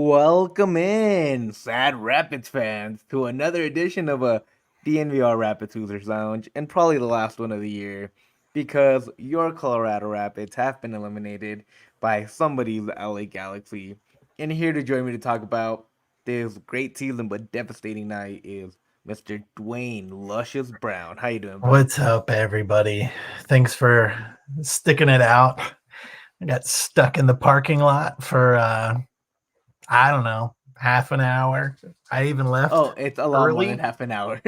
Welcome in, sad Rapids fans, to another edition of a DNVR Rapids Losers Lounge, and probably the last one of the year, because your Colorado Rapids have been eliminated by somebody's LA Galaxy. And here to join me to talk about this great season but devastating night is Mr. Duane Luscious Brown. How you doing, bro? What's up, everybody? Thanks for sticking it out. I got stuck in the parking lot for I don't know, half an hour. I even left. Oh, it's a lot more early. than half an hour.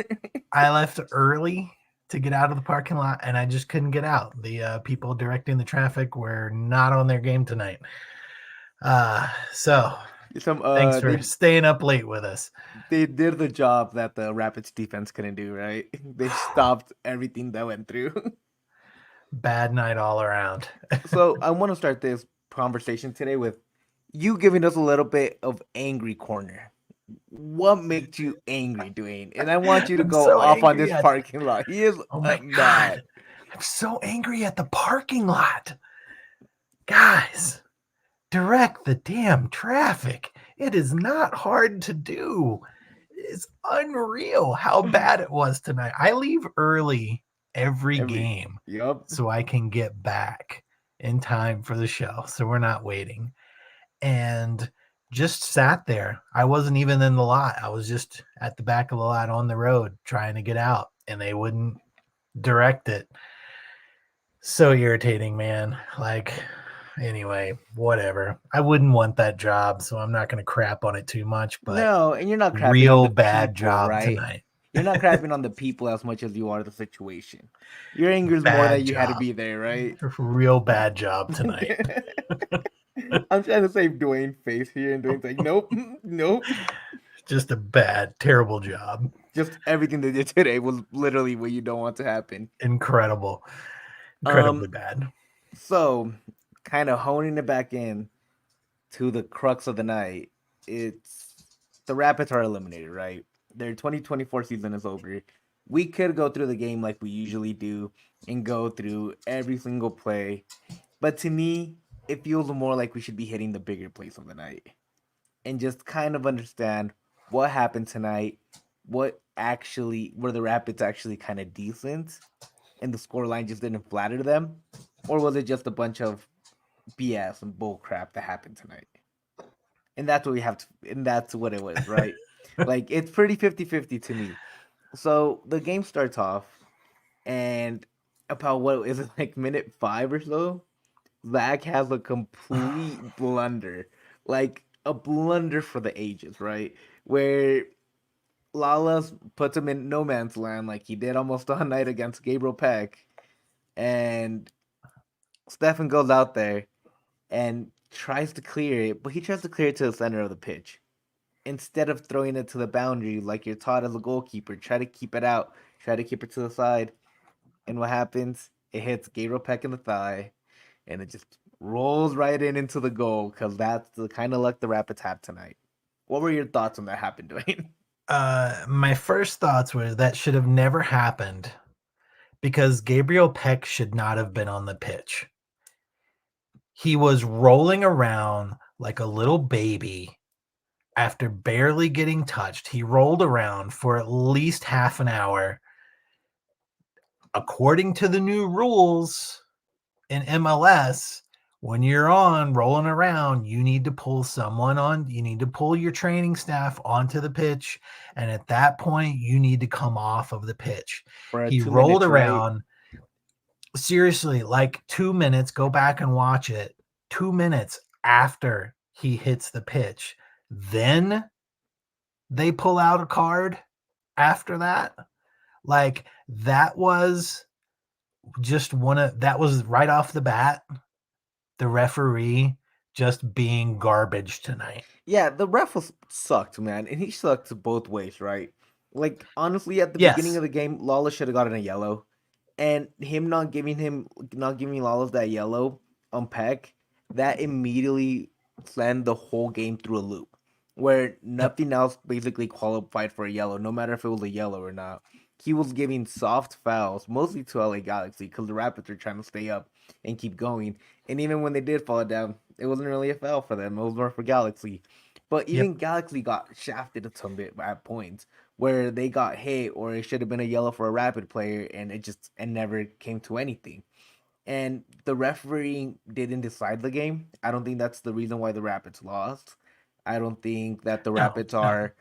I left early to get out of the parking lot, and I just couldn't get out. The people directing the traffic were not on their game tonight. So thanks for staying up late with us. They did the job that the Rapids defense couldn't do, right? They stopped everything that went through. Bad night all around. So I want to start this conversation today with you giving us a little bit of angry corner. What makes you angry, Duane? And I want you to go off on this parking lot. He is mad. God. I'm so angry at the parking lot. Guys, direct the damn traffic. It is not hard to do. It's unreal how bad it was tonight. I leave early every game so I can get back in time for the show, so we're not waiting. And just sat there. I wasn't even in the lot. I was just at the back of the lot on the road trying to get out, and they wouldn't direct it. So irritating, man. Like, anyway, whatever. I wouldn't want that job, so I'm not going to crap on it too much. But no, and you're not crapping real on the bad people, job right? tonight. You're not crapping on the people as much as you are the situation. Your anger is more that you had to be there, right? Real bad job tonight. I'm trying to save Duane's face here, and Duane's like, nope, nope. Just a bad, terrible job. Just everything they did today was literally what you don't want to happen. Incredibly bad. So, kind of honing it back in to the crux of the night, it's the Rapids are eliminated, right? Their 2024 season is over. We could go through the game like we usually do and go through every single play. But to me, it feels more like we should be hitting the bigger plays of the night and just kind of understand what happened tonight, were the Rapids actually kind of decent and the scoreline just didn't flatter them? Or was it just a bunch of BS and bull crap that happened tonight? And that's what it was, right? Like, it's pretty 50-50 to me. So the game starts off, and about what is it, like minute 5 or so? Zach has a complete blunder, like a blunder for the ages, right? Where Lalas puts him in no man's land like he did almost all night against Gabriel Pec. And Steffen goes out there and tries to clear it, but he tries to clear it to the center of the pitch. Instead of throwing it to the boundary like you're taught as a goalkeeper, try to keep it out, try to keep it to the side. And what happens? It hits Gabriel Pec in the thigh. And it just rolls right into the goal because that's the kind of luck the Rapids had tonight. What were your thoughts when that happened, Duane? My first thoughts were that should have never happened because Gabriel Pec should not have been on the pitch. He was rolling around like a little baby after barely getting touched. He rolled around for at least half an hour. According to the new rules in MLS, when you're rolling around, you need to pull you need to pull your training staff onto the pitch. And at that point, you need to come off of the pitch. He rolled around, right? Seriously, like 2 minutes, go back and watch it. 2 minutes after he hits the pitch. Then they pull out a card after that. Like, that was just that was right off the bat. The referee just being garbage tonight. Yeah, the ref was sucked, man, and he sucked both ways, right? Like honestly, at the beginning Yes. of the game, Lawless should have gotten a yellow, and him not giving Lawless that yellow on Peck, that immediately sent the whole game through a loop, where Yep. nothing else basically qualified for a yellow, no matter if it was a yellow or not. He was giving soft fouls, mostly to LA Galaxy, because the Rapids are trying to stay up and keep going. And even when they did fall down, it wasn't really a foul for them. It was more for Galaxy. But Yep. even Galaxy got shafted a ton bit at points where they got hit, or it should have been a yellow for a Rapid player, and it never came to anything. And the referee didn't decide the game. I don't think that's the reason why the Rapids lost. I don't think that the No. Rapids No. are.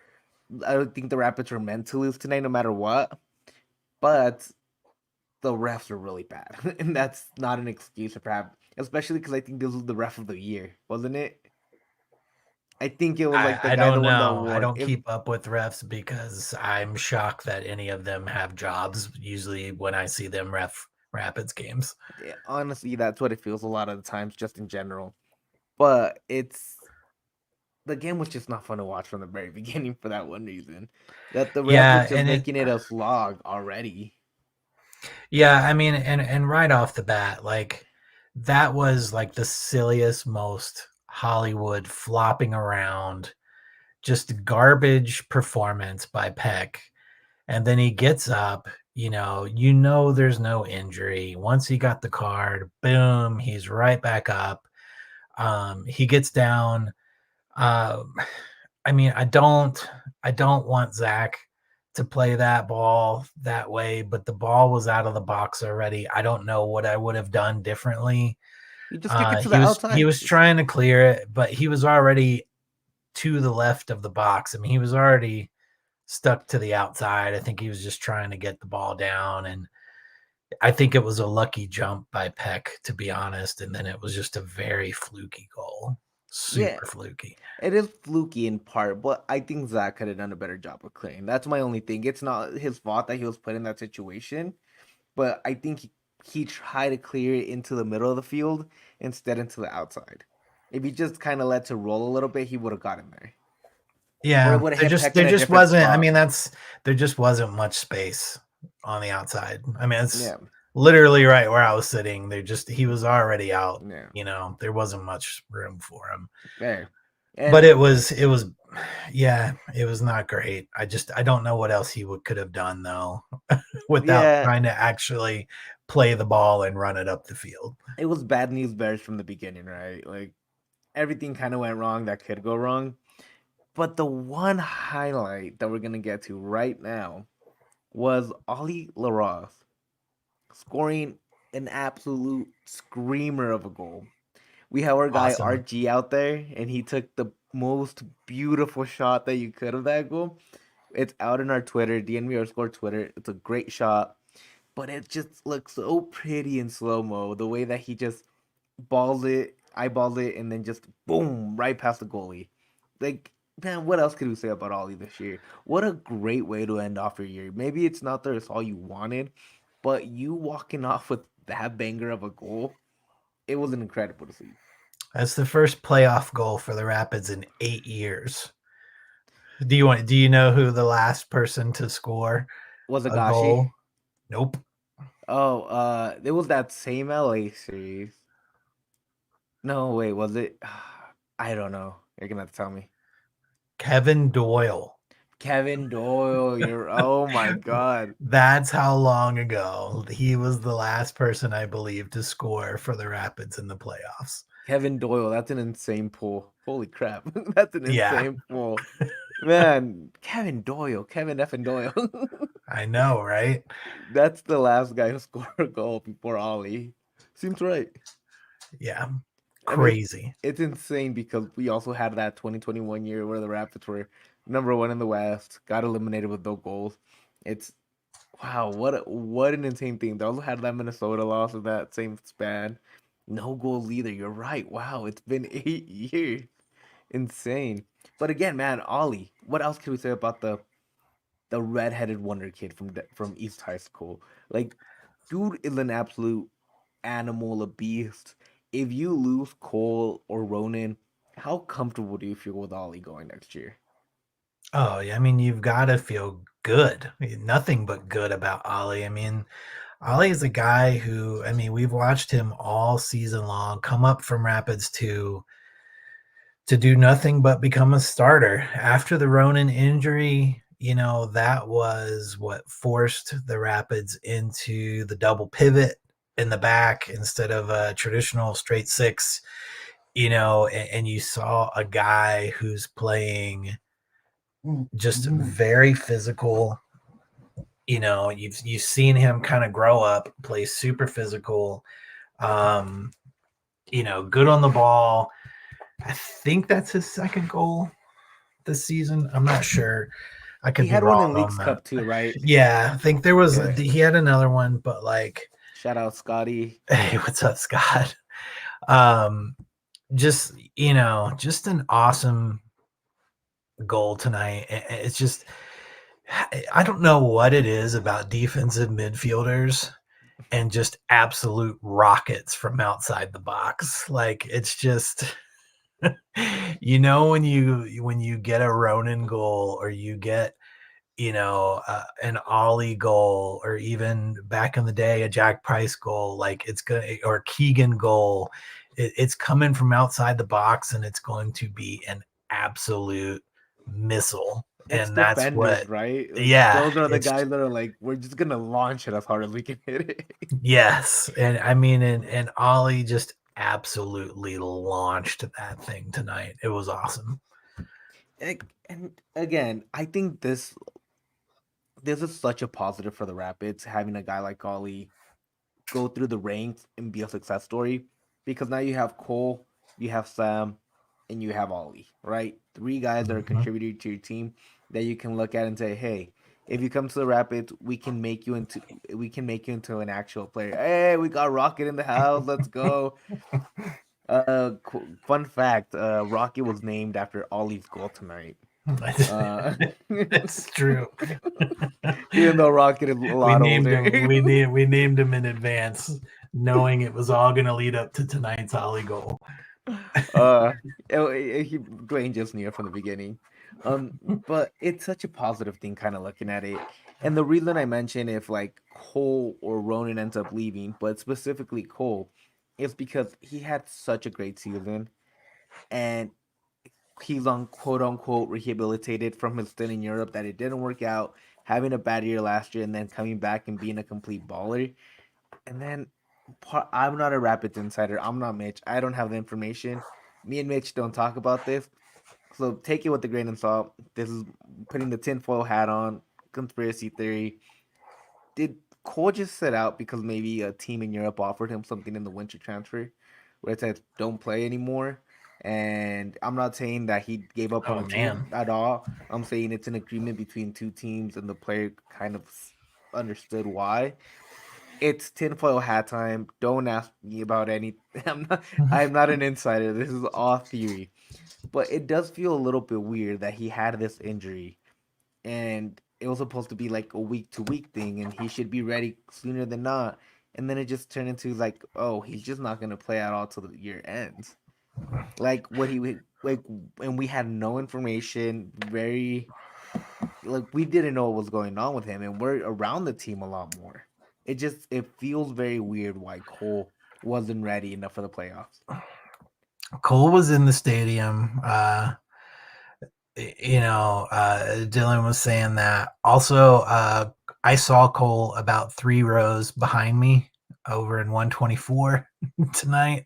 I don't think the Rapids are meant to lose tonight, no matter what. But the refs are really bad, and that's not an excuse for have. Especially because I think this was the ref of the year, wasn't it? I think it was like the I guy that don't won the know. I award. don't keep up with refs because I'm shocked that any of them have jobs. Usually, when I see them ref Rapids games. Yeah, honestly, that's what it feels a lot of the times, just in general. But the game was just not fun to watch from the very beginning for that one reason. That the ref was Yeah, just making it a slog already. yeah, I mean, and right off the bat, like that was like the silliest, most Hollywood flopping around, just garbage performance by Peck. And then he gets up, there's no injury. Once he got the card, boom, he's right back up. He gets down. Um, I mean, I don't want Zach to play that ball that way, but the ball was out of the box already. I don't know what I would have done differently. You just kick it to the He was outside. trying to clear it, but he was already to the left of the box. I mean, he was already stuck to the outside. I think he was just trying to get the ball down, and I think it was a lucky jump by Peck, to be honest. And then it was just a very fluky goal, Yeah, super fluky. it is fluky in part, but I think Zach could have done a better job of clearing. That's my only thing. It's not his fault that he was put in that situation, but I think he tried to clear it into the middle of the field instead into the outside. If he just kind of let to roll a little bit, he would have gotten there. Or it Yeah, would have there hit just Peck in there a just different wasn't. I spot. mean, there just wasn't much space on the outside. I mean, it's Yeah, literally right where I was sitting. He was already out. yeah, There wasn't much room for him. there. But And it was, yeah, it was not great. I don't know what else he could have done though, without yeah, trying to actually play the ball and run it up the field. it was bad news bears from the beginning, right? Like everything kind of went wrong that could go wrong. But the one highlight that we're gonna get to right now was Ollie LaRosse scoring an absolute screamer of a goal. We have our guy Awesome. RG out there, and he took the most beautiful shot that you could of that goal. It's out in our Twitter, DNVR score Twitter. It's a great shot, but it just looks so pretty in slow mo. The way that he just eyeballs it, and then just boom, right past the goalie. Like, man, what else could we say about Ollie this year? What a great way to end off your year. Maybe it's not the result you wanted, but you walking off with that banger of a goal, it was incredible to see. That's the first playoff goal for the Rapids in 8 years. Do you know who the last person to score Was it a Gashi? goal? Nope. Oh, it was that same LA series. No, wait, was it? I don't know. You're gonna have to tell me. Kevin Doyle. Kevin Doyle, you're oh my god. That's how long ago he was the last person, I believe, to score for the Rapids in the playoffs. Kevin Doyle, that's an insane pull. Holy crap. That's an Yeah, insane pull. Man, Kevin Doyle, Kevin effing Doyle. I know, right? That's the last guy who scored a goal before Ollie. Seems right. Yeah, I mean, crazy. it's insane because we also had that 2021 year where the Rapids were number one in the West, got eliminated with no goals. It's wow, what an insane thing. They also had that Minnesota loss of that same span. No goals either. You're right. Wow, it's been 8 years. Insane. But again, man, Ollie. What else can we say about the redheaded wonder kid from East High School? Like, dude is an absolute animal, a beast. if you lose Cole or Ronan, how comfortable do you feel with Ollie going next year? Oh, yeah. I mean, you've got to feel good. Nothing but good about Ollie. I mean, Ollie is a guy who, I mean, we've watched him all season long come up from Rapids to do nothing but become a starter. After the Ronan injury, that was what forced the Rapids into the double pivot in the back instead of a traditional straight six, and you saw a guy who's playing just very physical. You've seen him kind of grow up, play super physical, good on the ball. I think that's his second goal this season. I'm not sure. I could He be had one wrong in on Leagues that. Cup too, right? Yeah, I think there was. Yeah. He had another one, but like, Shout out Scotty. hey, what's up, Scott? Just just an awesome goal tonight. It's just, I don't know what it is about defensive midfielders and just absolute rockets from outside the box. Like, it's just when you get a Ronan goal, or you get an Ollie goal, or even back in the day a Jack Price goal, like it's gonna, or Keegan goal, it's coming from outside the box, and it's going to be an absolute missile. It's And that's defenders, what, right? Like yeah, those are the it's guys that are like, we're just gonna launch it as hard as we can hit it. yes. And I mean, and Ollie just absolutely launched that thing tonight. It was awesome. And again, I think this is such a positive for the Rapids, having a guy like Ollie go through the ranks and be a success story, because now you have Cole, you have Sam, and you have Ollie, right? Three guys that are Mhm. contributing to your team that you can look at and say, hey, if you come to the Rapids, we can make you into an actual player. Hey, we got Rocket in the house. Let's go. Fun fact, Rocket was named after Ollie's goal tonight. Uh, It's true. even though Rocket is a We lot named older. him. We named him in advance, knowing it was all going to lead up to tonight's Ollie goal. uh, Dwayne just knew it from the beginning. But it's such a positive thing, kind of looking at it. And the reason I mention if like Cole or Ronan ends up leaving, but specifically Cole, is because he had such a great season, and he's on quote unquote rehabilitated from his stint in Europe that it didn't work out, having a bad year last year, and then coming back and being a complete baller. And then I'm not a Rapids insider. I'm not Mitch. I don't have the information. Me and Mitch don't talk about this. So take it with a grain of salt. This is putting the tinfoil hat on, conspiracy theory. Did Cole just sit out because maybe a team in Europe offered him something in the winter transfer where it says don't play anymore? And I'm not saying that he gave up on Oh the team man. at all. I'm saying it's an agreement between two teams and the player kind of understood why. It's tinfoil hat time. Don't ask me about any. I'm not an insider. This is all theory. But it does feel a little bit weird that he had this injury, and it was supposed to be like a week to week thing, and he should be ready sooner than not. And then it just turned into like, oh, he's just not gonna play at all till the year ends. Like what like, and we had no information. Very like we didn't know what was going on with him, and we're around the team a lot more. It feels very weird why Cole wasn't ready enough for the playoffs. Cole was in the stadium. Dylan was saying that. Also, I saw Cole about 3 rows behind me over in 124 tonight,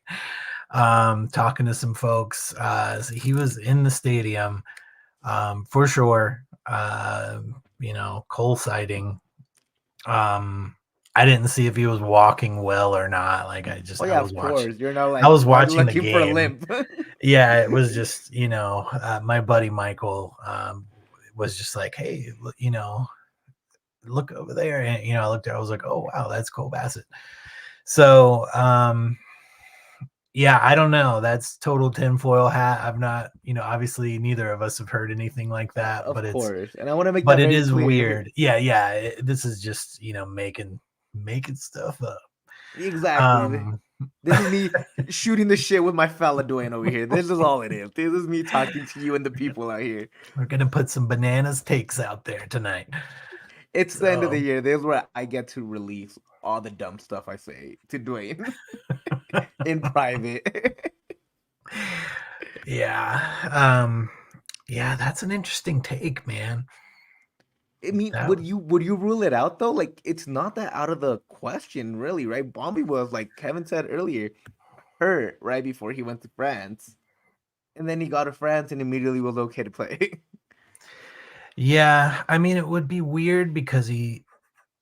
talking to some folks. So he was in the stadium, for sure. Cole sighting. I didn't see if he was walking well or not. Like, Oh I yeah, was of watching. course. You're not I like was watching the looking for a game. limp. Yeah, it was just, my buddy Michael was just like, hey, look over there. And, I looked at, I was like, oh, wow, that's Cole Bassett. So, yeah, I don't know. That's total tinfoil hat. I've not, obviously neither of us have heard anything like that, Of course. And I want to make but that it very is clear. weird. Yeah. This is just, making stuff up. Exactly. Um, This is me shooting the shit with my fella Duane over here. This is all it is. This is me talking to you and the people out here. We're gonna put some bananas takes out there tonight. It's the end of the year. This is where I get to release all the dumb stuff I say to Duane in private. Yeah. Yeah, that's an interesting take, man. I mean, would you rule it out though? Like, it's not that out of the question, really, right? Bombi was, like Kevin said earlier, hurt right before he went to France, and then he got to France and immediately was okay to play. Yeah, I mean, it would be weird because he,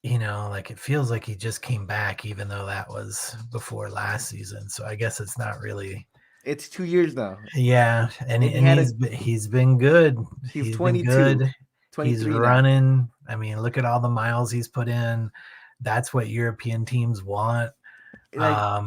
like it feels like he just came back, even though that was before last season. So I guess it's not really. It's 2 years now. Yeah, and he's been good. He's been 22, good. 23 He's now. running. I mean, look at all the miles he's put in. That's what European teams want. Like,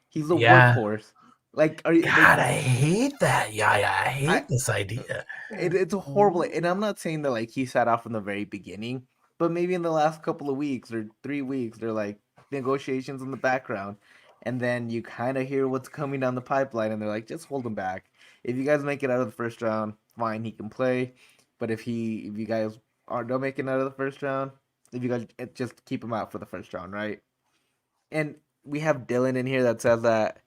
he's a workhorse. Like, God, I hate that. Yeah, I hate this idea. It's a horrible, and I'm not saying that like he sat out from the very beginning, but maybe in the last couple of weeks or 3 weeks, they're like negotiations in the background, and then you kind of hear what's coming down the pipeline, and they're like, just hold him back. If you guys make it out of the first round, fine, he can play. But if you guys don't make it out of the first round, if you guys just keep him out for the first round, right? And we have Dylan in here that says that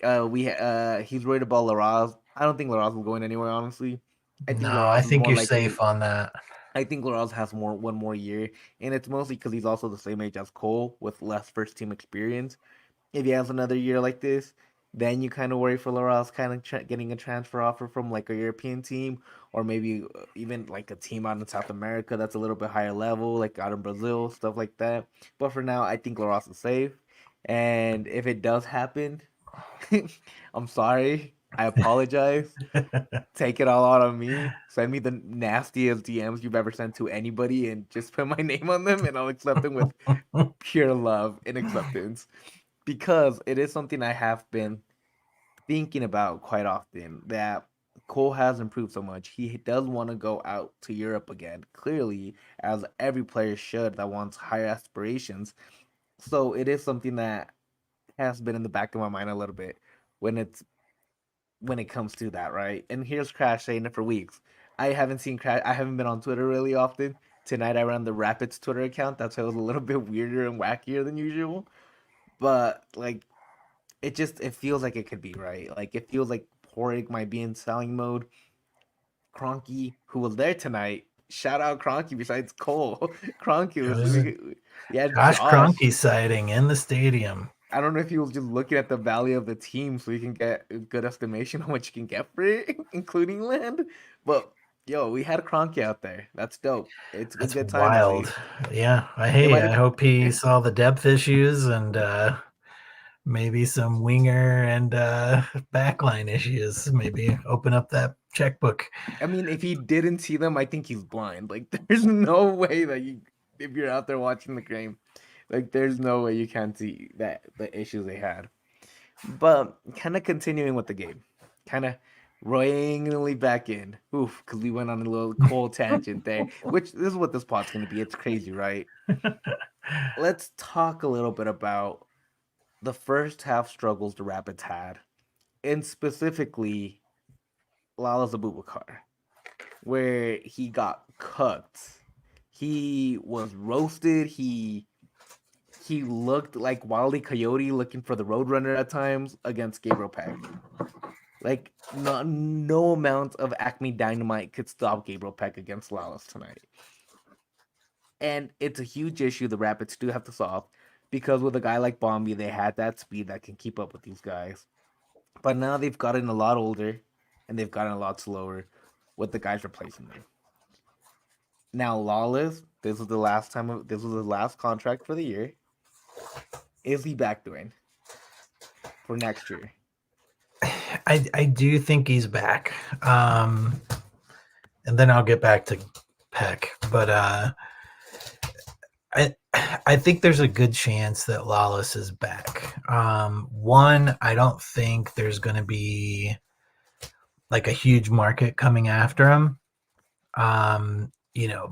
he's worried about Laraz. I don't think Laraz is going anywhere, honestly. I think you're safe on that. I think Laraz has one more year, and it's mostly because he's also the same age as Cole with less first team experience. If he has another year like this, then you kind of worry for Laraz kind of getting a transfer offer from like a European team, or maybe even like a team out in South America that's a little bit higher level, like out in Brazil, stuff like that. But for now, I think Laraz is safe, and if it does happen, I'm sorry. I apologize. Take it all out on me. Send me the nastiest DMs you've ever sent to anybody and just put my name on them, and I'll accept them with pure love and acceptance. Because it is something I have been thinking about quite often, that Cole has improved so much. He does want to go out to Europe again, clearly, as every player should that wants higher aspirations. So it is something that has been in the back of my mind a little bit when it comes to that, right? And here's Crash saying it for weeks. I haven't seen Crash. I haven't been on Twitter really often. Tonight I ran the Rapids Twitter account. That's why it was a little bit weirder and wackier than usual. But like, it feels like it could be, right. Like, it feels like Porig might be in selling mode. Kroenke, who was there tonight. Shout out Kroenke. Besides Cole, Kroenke was. Yeah, Josh Kroenke sighting in the stadium. I don't know if he was just looking at the value of the team so he can get a good estimation on what you can get for it, including land. But yo, we had Kroenke out there. That's dope. It's a good time. Wild. Yeah. I hope he saw the depth issues and maybe some winger and backline issues. Maybe open up that checkbook. I mean, if he didn't see them, I think he's blind. Like, there's no way that if you're out there watching the game, like, there's no way you can't see that the issues they had. But kind of continuing with the game, kind of randomly back in. Oof, because we went on a little cold tangent there, which this is what this pod's going to be. It's crazy, right? Let's talk a little bit about the first half struggles the Rapids had, and specifically Lala Abubakar, where he got cooked. He was roasted. He looked like Wile E. Coyote looking for the Roadrunner at times against Gabriel Pec. Like, no amount of Acme Dynamite could stop Gabriel Pec against Lawless tonight. And it's a huge issue the Rapids do have to solve, because with a guy like Bombi, they had that speed that can keep up with these guys. But now they've gotten a lot older, and they've gotten a lot slower with the guys replacing them. Now, Lawless, this was his last contract for the year. Is he back doing for next year? I do think he's back. And then I'll get back to Peck. But I think there's a good chance that Lawless is back. One, I don't think there's going to be like a huge market coming after him.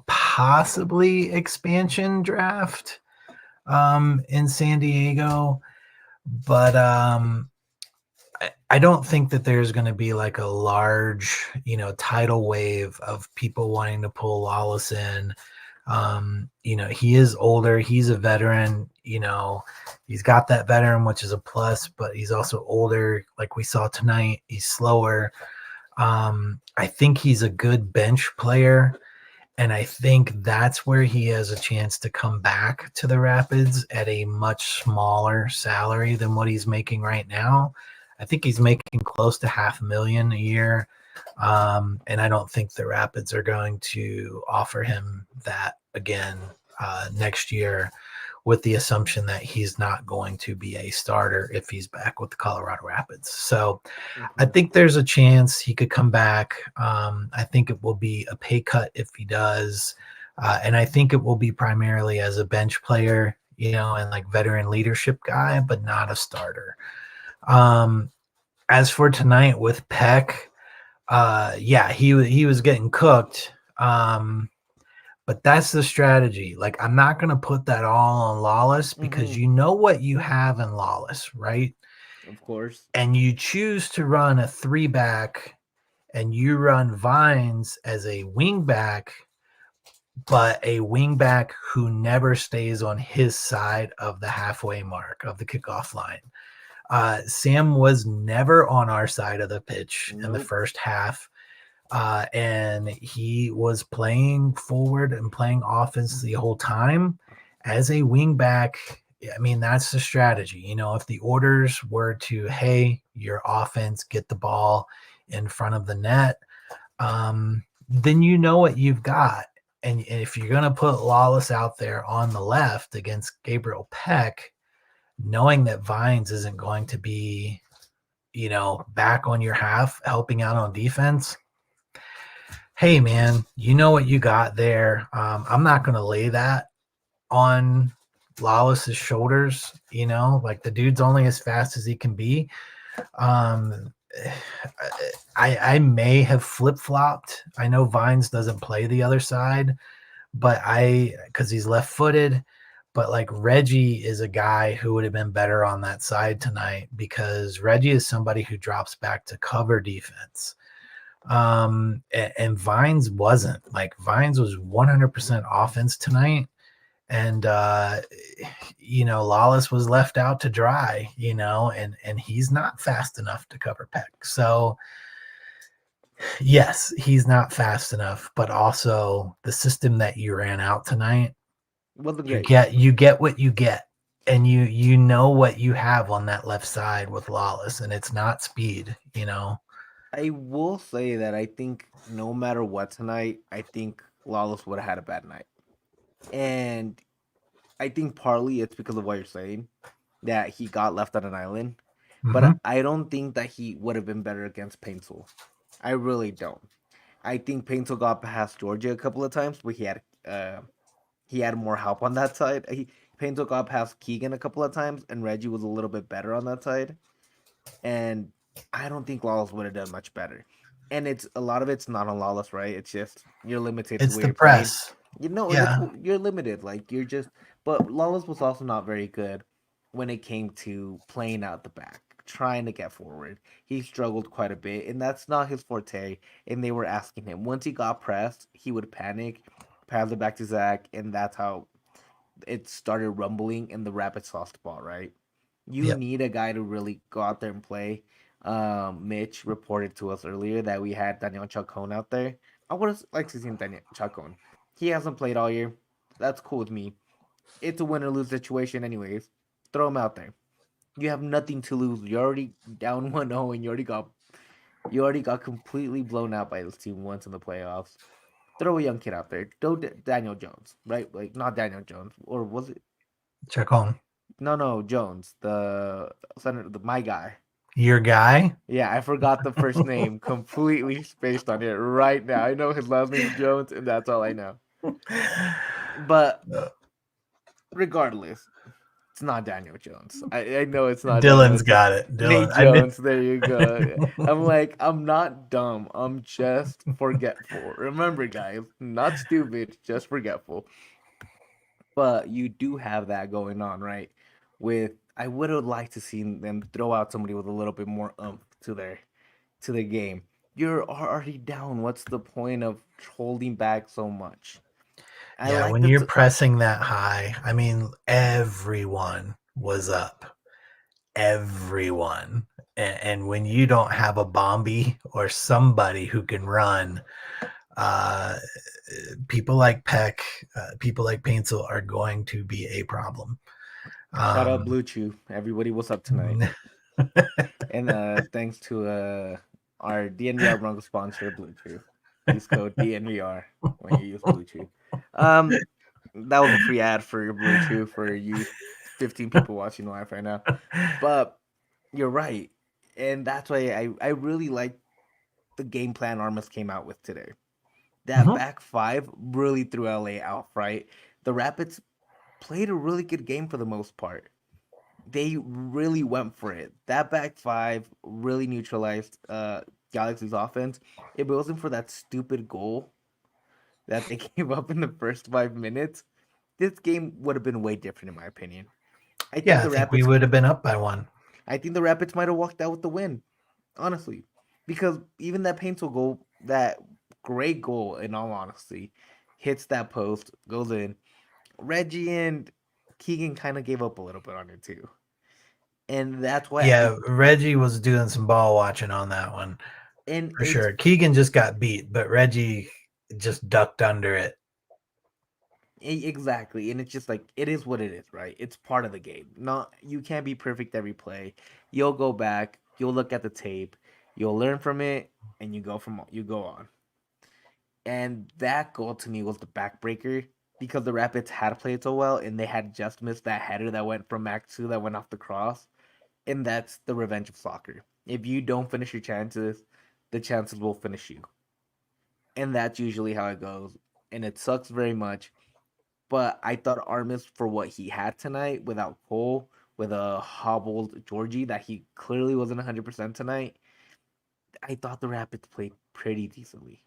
Possibly expansion draft in San Diego. But I don't think that there's going to be like a large, tidal wave of people wanting to pull Lawless in. He is older. He's a veteran. He's got that veteran, which is a plus, but he's also older. Like we saw tonight, he's slower. I think he's a good bench player. And I think that's where he has a chance to come back to the Rapids at a much smaller salary than what he's making right now. I think he's making close to $500,000 a year. And I don't think the Rapids are going to offer him that again next year, with the assumption that he's not going to be a starter if he's back with the Colorado Rapids. So I think there's a chance he could come back. I think it will be a pay cut if he does. And I think it will be primarily as a bench player, and like veteran leadership guy, but not a starter. As for tonight with Peck, he was getting cooked. But that's the strategy. Like, I'm not going to put that all on Lawless because you know what you have in Lawless, right? Of course. And you choose to run a 3-back and you run Vines as a wing-back, but a wing-back who never stays on his side of the halfway mark of the kickoff line. Sam was never on our side of the pitch in the first half. And he was playing forward and playing offense the whole time as a wingback. I mean, that's the strategy. If the orders were to, hey, your offense, get the ball in front of the net, then you know what you've got. And if you're going to put Lawless out there on the left against Gabriel Pec, knowing that Vines isn't going to be, back on your half helping out on defense, hey, man, you know what you got there. I'm not going to lay that on Lawless's shoulders. Like the dude's only as fast as he can be. I may have flip-flopped. I know Vines doesn't play the other side, but because he's left-footed. But like Reggie is a guy who would have been better on that side tonight because Reggie is somebody who drops back to cover defense. And Vines wasn't. Like Vines was 100% offense tonight, and Lawless was left out to dry, and he's not fast enough to cover Peck. So yes, he's not fast enough, but also the system that you ran out tonight, you get what you get, and you know what you have on that left side with Lawless, and it's not speed. I will say that I think no matter what tonight, I think Lawless would have had a bad night. And I think partly it's because of what you're saying, that he got left on an island. But I don't think that he would have been better against Paintsel. I really don't. I think Paintsel got past Djordje a couple of times, but he had more help on that side. Paintsel got past Keegan a couple of times, and Reggie was a little bit better on that side. And I don't think Lawless would have done much better. And it's a lot of it's not on Lawless, right? It's just you're limited it's to where the you're playing. press. You're limited. Like you're just. But Lawless was also not very good when it came to playing out the back, trying to get forward. He struggled quite a bit, and that's not his forte. And they were asking him once he got pressed, he would panic, pass it back to Zach, and that's how it started rumbling, and the Rapids lost the ball. Right? You need a guy to really go out there and play. Mitch reported to us earlier that we had Daniel Chacon out there. I would have liked to see Daniel Chacon. He hasn't played all year. That's cool with me. It's a win or lose situation, anyways. Throw him out there. You have nothing to lose. You're already down 1-0, and you already got completely blown out by this team once in the playoffs. Throw a young kid out there. Don't Daniel Jones, right? Like not Daniel Jones, or was it? Chacon. No, Jones, the center, my guy. Your guy? Yeah, I forgot the first name. Completely spaced on it right now. I know his last name is Jones, and that's all I know. But regardless, it's not Daniel Jones. I know it's not. Dylan's got it. Nate Jones. There you go. I'm not dumb. I'm just forgetful. Remember, guys, not stupid, just forgetful. But you do have that going on, right? With I would have liked to see them throw out somebody with a little bit more oomph to their game. You're already down. What's the point of holding back so much? I Yeah, like when that. you're pressing that high, I mean, everyone was up. Everyone. And when you don't have a Bombi or somebody who can run, uh, people like Peck, people like Paintsel are going to be a problem. Shout out Blue Chew. Everybody, what's up tonight? And thanks to our DNVR Bronco sponsor, Blue Chew. Use code DNVR when you use Blue Chew. That was a free ad for Blue Chew for you 15 people watching live right now. But you're right. And that's why I really like the game plan Armas came out with today. That Mhm. back five really threw LA out, right? The Rapids played a really good game for the most part. They really went for it. That back five really neutralized Galaxy's offense. If it wasn't for that stupid goal that they gave up in the first 5 minutes, this game would have been way different in my opinion. I think Yeah, I the think we Rapids would have been up by one. I think the Rapids might have walked out with the win, honestly. Because even that painful goal, that great goal in all honesty, hits that post, goes in. Reggie and Keegan kind of gave up a little bit on it too. And that's why I Yeah, Reggie was doing some ball watching on that one and for it's sure. Keegan just got beat, but Reggie just ducked under it. exactly, and it's just like it is what it is, right? It's part of the game. Not you can't be perfect every play. You'll go back, you'll look at the tape, you'll learn from it, and you go on. And that goal to me was the backbreaker because the Rapids had played so well and they had just missed that header that went from Max 2 that went off the cross. And that's the revenge of soccer. If you don't finish your chances, the chances will finish you. And that's usually how it goes. And it sucks very much. But I thought Armas, for what he had tonight without Cole, with a hobbled Djordje that he clearly wasn't 100% tonight, I thought the Rapids played pretty decently.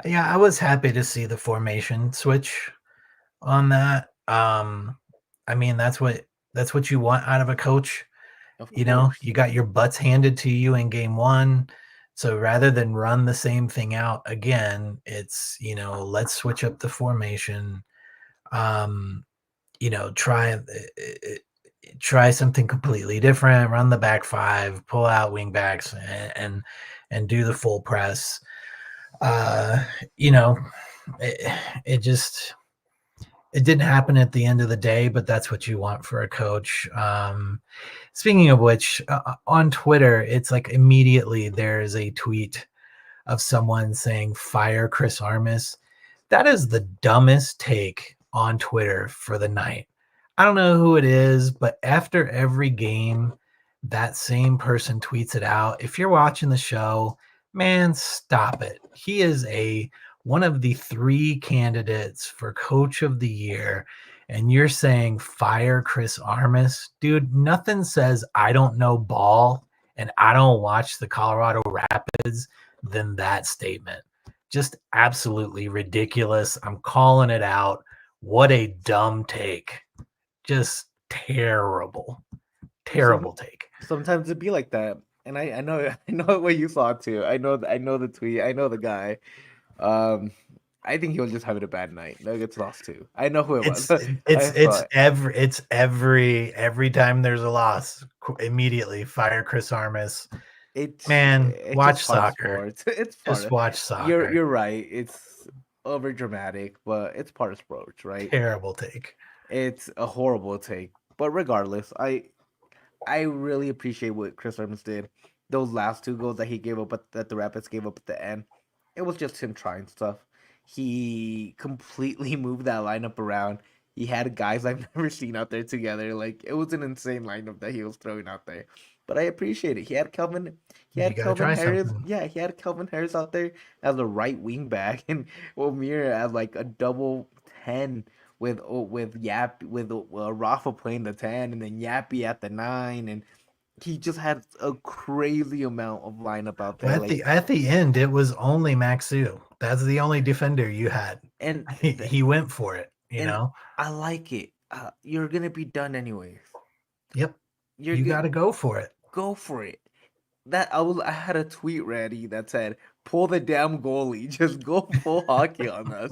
Yeah, I was happy to see the formation switch on that. I mean, that's what you want out of a coach. Of You know, course. you got your butts handed to you in game one. So rather than run the same thing out again, it's, let's switch up the formation. Um, try something completely different, run the back five, pull out wing backs and do the full press. Uh, you know, it, it just it didn't happen at the end of the day, but that's what you want for a coach. Speaking of which, on Twitter, it's like immediately there's a tweet of someone saying fire Chris Armas. That is the dumbest take on Twitter for the night. I don't know who it is, but after every game, that same person tweets it out. If you're watching the show, man, stop it. He is one of the three candidates for coach of the year, and you're saying fire Chris Armas. Dude, nothing says I don't know ball and I don't watch the Colorado Rapids than that statement. Just absolutely ridiculous. I'm calling it out. What a dumb take. Just terrible. Some Terrible take. sometimes it be like that, and I know I know what you saw too. I know the tweet. I know the guy. Um, I think he was just having a bad night. Nuggets lost too. I know who it was. It's it's I saw it's it. every time there's a loss, immediately fire Chris Armas. Man, It's watch just part of soccer. sports. It's part Just of. watch soccer. You're right. It's over dramatic, but it's part of sports, right? Terrible take. It's a horrible take, but regardless, I really appreciate what Chris Armas did. Those last two goals that he gave up that the Rapids gave up at the end, it was just him trying stuff. He completely moved that lineup around. He had guys I've never seen out there together. Like it was an insane lineup that he was throwing out there. But I appreciate it. He You had got to Kelvin try Harris. something. Yeah, he had Kelvin Harris out there as a right wing back, and Omir as like a double 10 with Yap with Rafa playing the 10 and then Yappy at the 9 and he just had a crazy amount of lineup out Well, there at like the end, it was only Maxu. That's the only defender you had. and He went for it, you and know. I like it. You're gonna be done anyways. Yep. You're You good. got to go for it. Go for it. I had a tweet ready that said, "Pull the damn goalie, just go full hockey on us.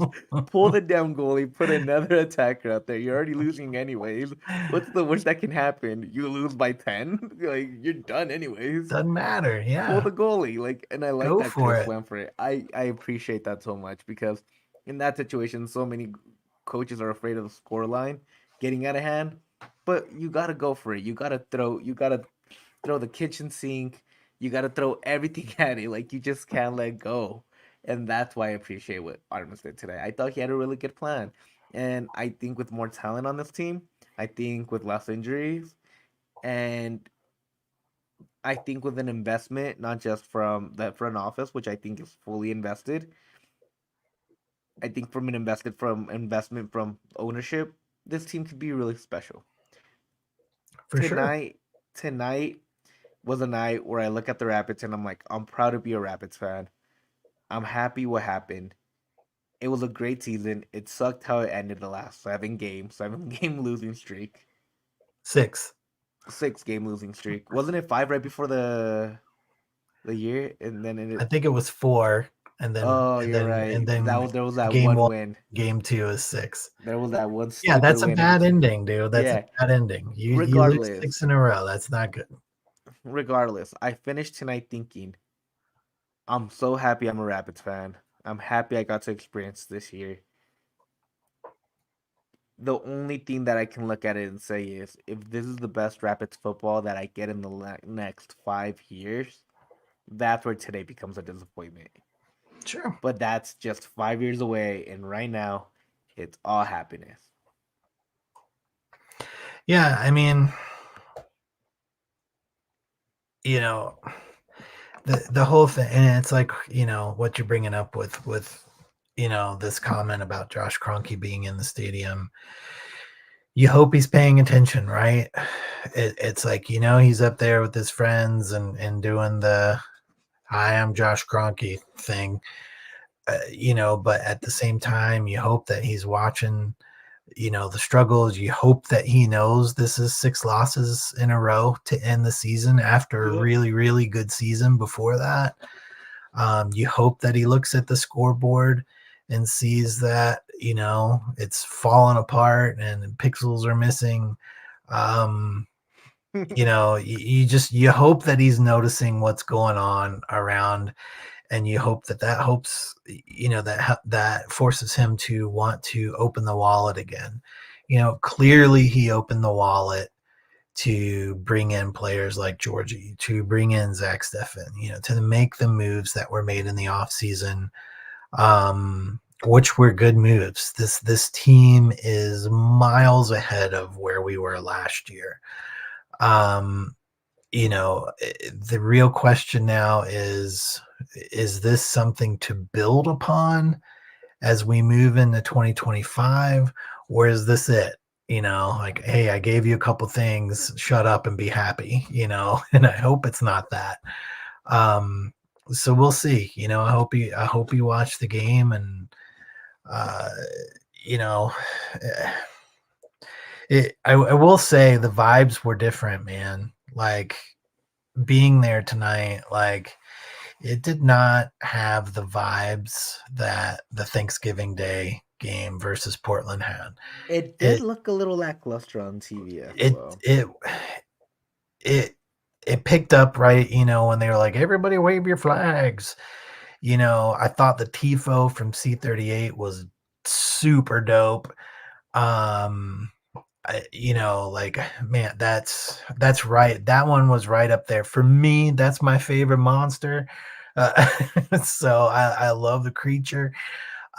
Pull the damn goalie, put another attacker out there. You're already losing anyways. What's the worst that can happen? You lose by 10? Like you're done anyways. Doesn't matter. Pull Yeah. the goalie." Like, and I like Go that for Chris it. went for it. I appreciate that so much because in that situation, so many coaches are afraid of the score line getting out of hand. But you gotta go for it. You gotta throw the kitchen sink. You gotta throw everything at it. Like you just can't let go. And that's why I appreciate what Armas did today. I thought he had a really good plan. And I think with more talent on this team, I think with less injuries, and I think with an investment, not just from the front office, which I think is fully invested. I think from investment from ownership, this team could be really special. For sure. Tonight was a night where I look at the Rapids and I'm like, I'm proud to be a Rapids fan. I'm happy what happened. It was a great season. It sucked how it ended the last 7 games, 7 game losing streak, 6. 6 game losing streak. Wasn't it 5 right before the year? And then I think it was 4, and then oh, and you're then and right. then There was that game one 1, win. game 2 is 6. There was that one Yeah, stupid that's a win in bad between. ending, dude. That's a Yeah. bad ending. You lose Regardless, 6 in a row. That's not good. I finished tonight thinking, I'm so happy I'm a Rapids fan. I'm happy I got to experience this year. The only thing that I can look at it and say is if this is the best Rapids football that I get in the next 5 years, that's where today becomes a disappointment. Sure. But that's just 5 years away, and right now, it's all happiness. Yeah, I mean, you know, the whole thing, and it's like, what you're bringing up with this comment about Josh Kroenke being in the stadium. You hope he's paying attention, right? It's like, he's up there with his friends and doing the "I am Josh Kroenke" thing, but at the same time, you hope that he's watching, the struggles. You hope that he knows this is 6 losses in a row to end the season after a really, really good season before that. You hope that he looks at the scoreboard and sees that, it's falling apart and pixels are missing. You hope that he's noticing what's going on around, and you hope that that forces him to want to open the wallet again. Clearly he opened the wallet to bring in players like Djordje, to bring in Zach Steffen, to make the moves that were made in the offseason, which were good moves. This team is miles ahead of where we were last year. The real question now is this something to build upon as we move into 2025, or is this it? Like, hey, I gave you a couple things, shut up and be happy, and I hope it's not that. So we'll see. I hope you watch the game, and I will say the vibes were different, man. Like, being there tonight, like, it did not have the vibes that the Thanksgiving Day game versus Portland had. It did look a little lackluster on TV as It well. it picked up right, when they were like, everybody wave your flags. I thought the tifo from C38 was super dope. Like, man, that's right. That one was right up there for me. That's my favorite monster. So I love the creature.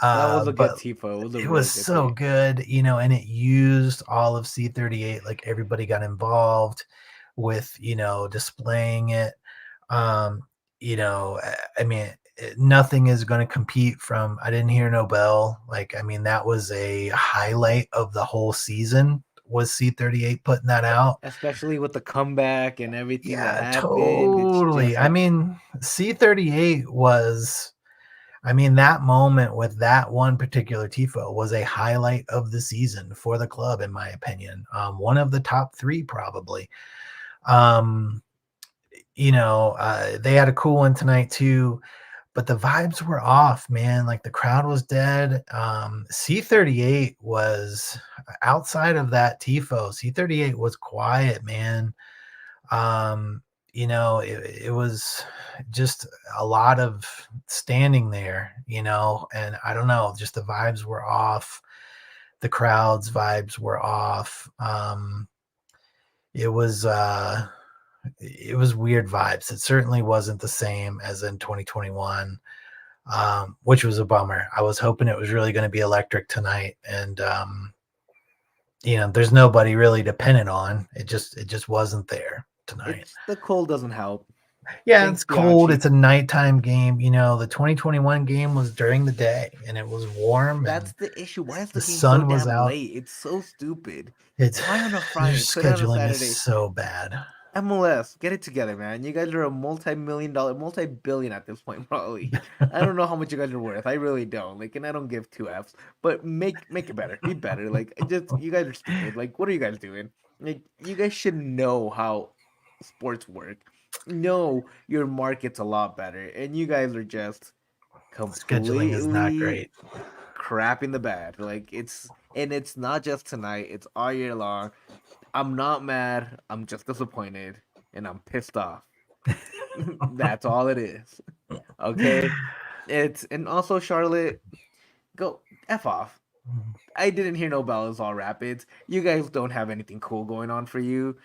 That was a But good tifo. It was a it really was good so tifo. good, and it used all of C38. Like, everybody got involved with, displaying it. I mean, nothing is going to compete from I Didn't Hear No Bell. Like, I mean, that was a highlight of the whole season, was C38 putting that out. Especially with the comeback and everything that Yeah, happened. It's totally. just I like mean, C38 was, I mean, that moment with that one particular tifo was a highlight of the season for the club, in my opinion. One of the top 3, probably. They had a cool one tonight too, but the vibes were off, man. Like the crowd was dead. C38 was outside of that tifo. C38 was quiet, man. It was just a lot of standing there, and I don't know, just the vibes were off. The crowd's vibes were off. It was weird vibes. It certainly wasn't the same as in 2021, which was a bummer. I was hoping it was really going to be electric tonight, and there's nobody really dependent on it. Just wasn't there tonight. The cold doesn't help. Yeah, thanks, it's cold. It's a nighttime game. The 2021 game was during the day and it was warm. That's the issue. Why is the sun so was out late? It's so stupid. It's why on a Friday? Scheduling is so bad. MLS, get it together, man. You guys are a multi-billion at this point, probably. I don't know how much you guys are worth. I really don't. And I don't give 2 Fs. But make it better. Be better. You guys are stupid. What are you guys doing? You guys should know how sports work. Know your market's a lot better, and you guys are just completely scheduling is not great. Crapping the bed. It's not just tonight. It's all year long. I'm not mad. I'm just disappointed, and I'm pissed off. That's all it is. Okay, and also Charlotte, go F off. I didn't hear no bells all Rapids. You guys don't have anything cool going on for you.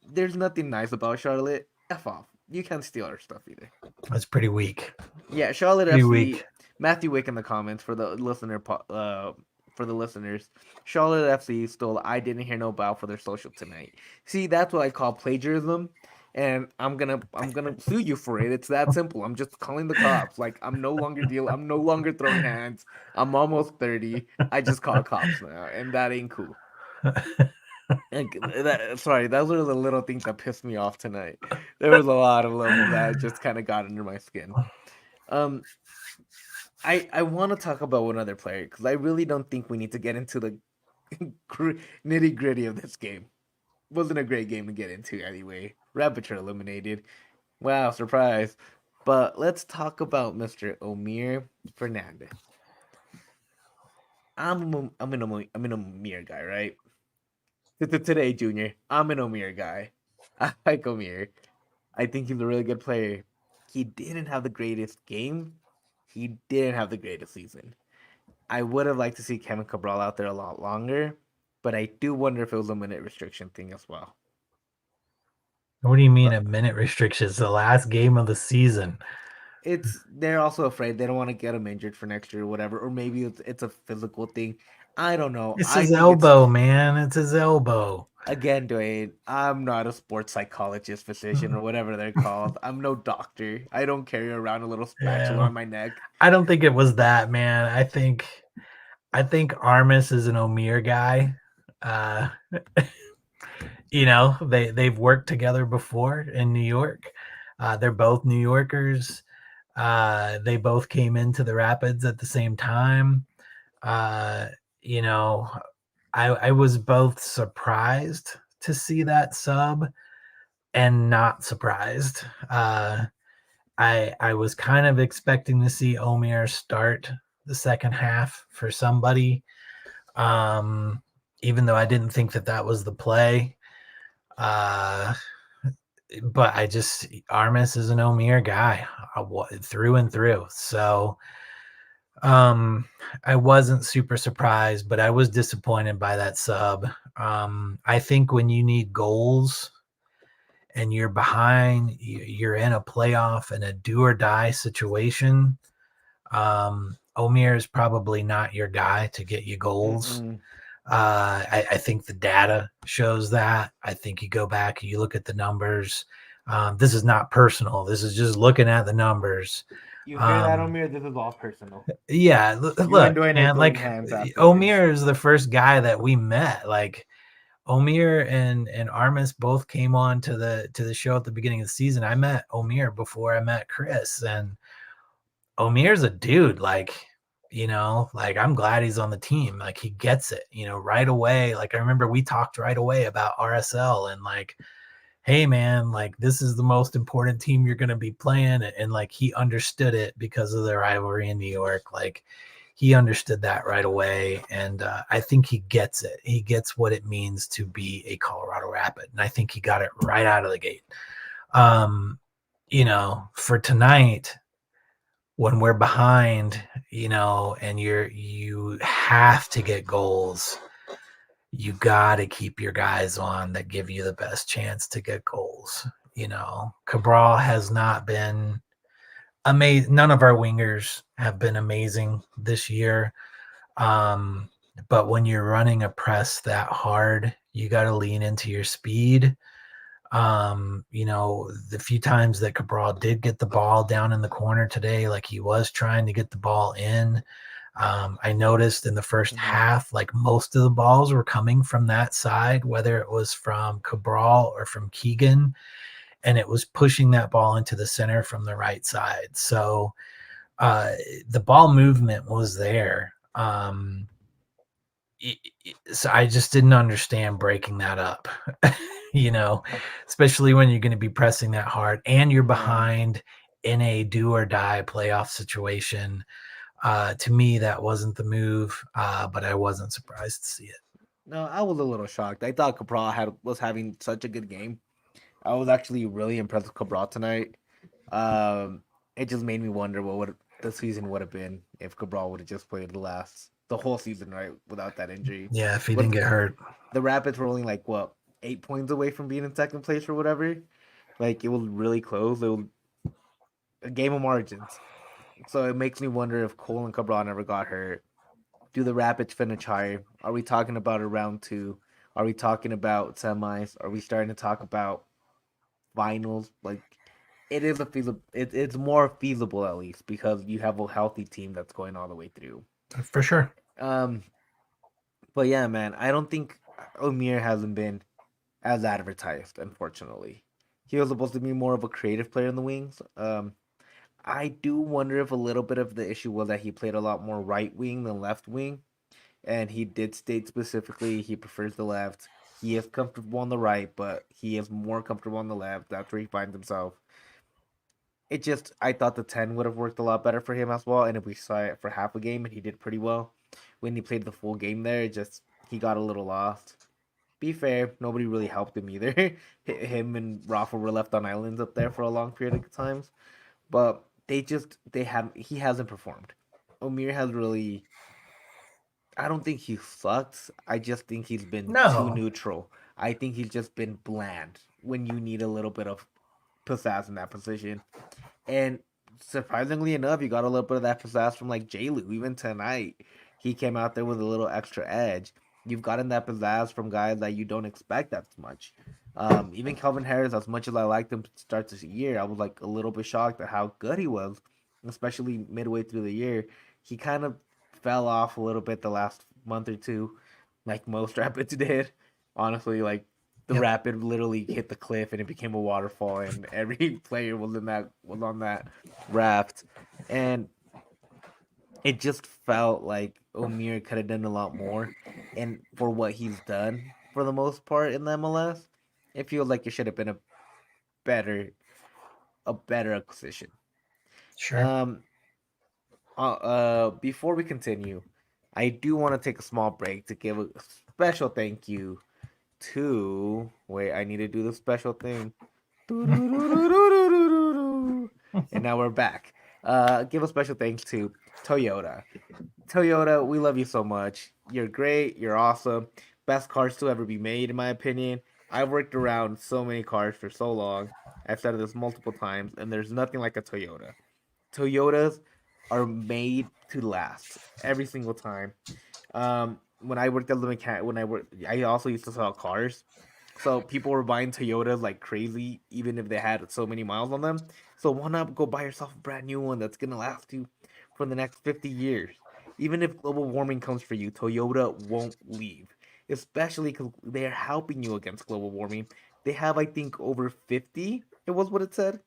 There's nothing nice about Charlotte. F off. You can't steal our stuff either. That's pretty weak. Yeah, Charlotte pretty FC. Weak. Matthew Wick in the comments for the listener. For the listeners, Charlotte FC stole I didn't hear no bow for their social tonight. See, that's what I call plagiarism, and I'm gonna sue you for it. It's that simple. I'm just calling the cops. I'm no longer throwing hands. I'm almost 30. I just call cops now, and that ain't cool. Sorry, those are the little things that pissed me off tonight. There was a lot of them that just kind of got under my skin. I want to talk about one other player because I really don't think we need to get into the nitty gritty of this game. Wasn't a great game to get into anyway. Rapids are eliminated. Wow, surprise. But let's talk about Mr. Omir Fernandez. I'm an Omir guy, right? Today, Junior, I'm an Omir guy. I like Omir. I think he's a really good player. He didn't have the greatest game. He didn't have the greatest season. I would have liked to see Kevin Cabral out there a lot longer, but I do wonder if it was a minute restriction thing as well. What do you mean a minute restriction? It's the last game of the season. They're also afraid they don't want to get him injured for next year or whatever, or maybe it's a physical thing. I don't know. It's his elbow, man. It's his elbow. Again, Duane, I'm not a sports psychologist, physician, or whatever they're called. I'm no doctor. I don't carry around a little spatula on my neck. I don't think it was that, man. I think Armas is an Omir guy. They've worked together before in New York. They're both New Yorkers. They both came into the Rapids at the same time. I was both surprised to see that sub and not surprised. I was kind of expecting to see Omir start the second half for somebody, even though I didn't think that was the play. But Armas is an Omir guy through and through. So I wasn't super surprised, but I was disappointed by that sub. I think when you need goals and you're behind, you're in a playoff and a do or die situation, Omir is probably not your guy to get you goals. Mm-hmm. I think the data shows that. I think you go back and you look at the numbers. This is not personal. This is just looking at the numbers. You hear that, Omir? This is all personal. Yeah, look, man, Omir is the first guy that we met. Omir and Armas both came on to the show at the beginning of the season. I met Omir before I met Chris, and Omir's a dude, like, like I'm glad he's on the team. Like he gets it, right away. Like I remember we talked right away about RSL and like, hey man, like this is the most important team you're going to be playing. And like he understood it because of the rivalry in New York. Like he understood that right away. And I think he gets it. He gets what it means to be a Colorado Rapid. And I think he got it right out of the gate. For tonight, when we're behind, and you have to get goals, you got to keep your guys on that give you the best chance to get goals. Cabral has not been amazing. None of our wingers have been amazing this year. But when you're running a press that hard, you got to lean into your speed. The few times that Cabral did get the ball down in the corner today, like he was trying to get the ball in. I noticed in the first half, like most of the balls were coming from that side, whether it was from Cabral or from Keegan, and it was pushing that ball into the center from the right side. So the ball movement was there. So I just didn't understand breaking that up, especially when you're going to be pressing that hard and you're behind in a do or die playoff situation. To me, that wasn't the move, but I wasn't surprised to see it. No, I was a little shocked. I thought Cabral was having such a good game. I was actually really impressed with Cabral tonight. It just made me wonder what would the season would have been if Cabral would have just played the whole season, right, without that injury. Yeah, if he didn't get hurt. The Rapids were only like 8 points away from being in second place or whatever. Like it was really close. It was a game of margins. So it makes me wonder if Cole and Cabral never got hurt. Do the Rapids finish higher? Are we talking about a round 2? Are we talking about semis? Are we starting to talk about finals? Like it is a feasible. It's more feasible at least because you have a healthy team that's going all the way through. For sure. But yeah, man, I don't think Omir hasn't been as advertised. Unfortunately, he was supposed to be more of a creative player in the wings. I do wonder if a little bit of the issue was that he played a lot more right wing than left wing, and he did state specifically he prefers the left. He is comfortable on the right, but he is more comfortable on the left. That's where he finds himself. I thought the 10 would have worked a lot better for him as well. And if we saw it for half a game, and he did pretty well. When he played the full game there, he got a little lost. Be fair, nobody really helped him either. Him and Rafa were left on islands up there for a long period of times. But he hasn't performed. Omir has really, I don't think he sucks. I just think he's been too neutral. I think he's just been bland when you need a little bit of pizzazz in that position. And surprisingly enough, you got a little bit of that pizzazz from like J-Lu. Even tonight, he came out there with a little extra edge. You've gotten that pizzazz from guys that you don't expect that much. Even Kelvin Harris, as much as I liked him to start this year, I was like a little bit shocked at how good he was, especially midway through the year. He kind of fell off a little bit the last month or two, like most Rapids did. Honestly, like the Rapid literally hit the cliff and it became a waterfall, and every player was on that raft, and it just felt like Omir could have done a lot more, and for what he's done for the most part in the MLS, it feels like it should have been a better acquisition. Sure. Before we continue, I do want to take a small break to give a special thank you to. Wait, I need to do the special thing. And now we're back. Give a special thanks to Toyota. Toyota, we love you so much. You're great. You're awesome. Best cars to ever be made, in my opinion. I've worked around so many cars for so long. I've said this multiple times, and there's nothing like a Toyota. Toyotas are made to last every single time. When I worked at the mechanic, I also used to sell cars. So people were buying Toyotas like crazy, even if they had so many miles on them. So why not go buy yourself a brand new one that's gonna last you for the next 50 years? Even if global warming comes for you, Toyota won't leave. Especially because they are helping you against global warming. They have, I think, over 50. It was what it said.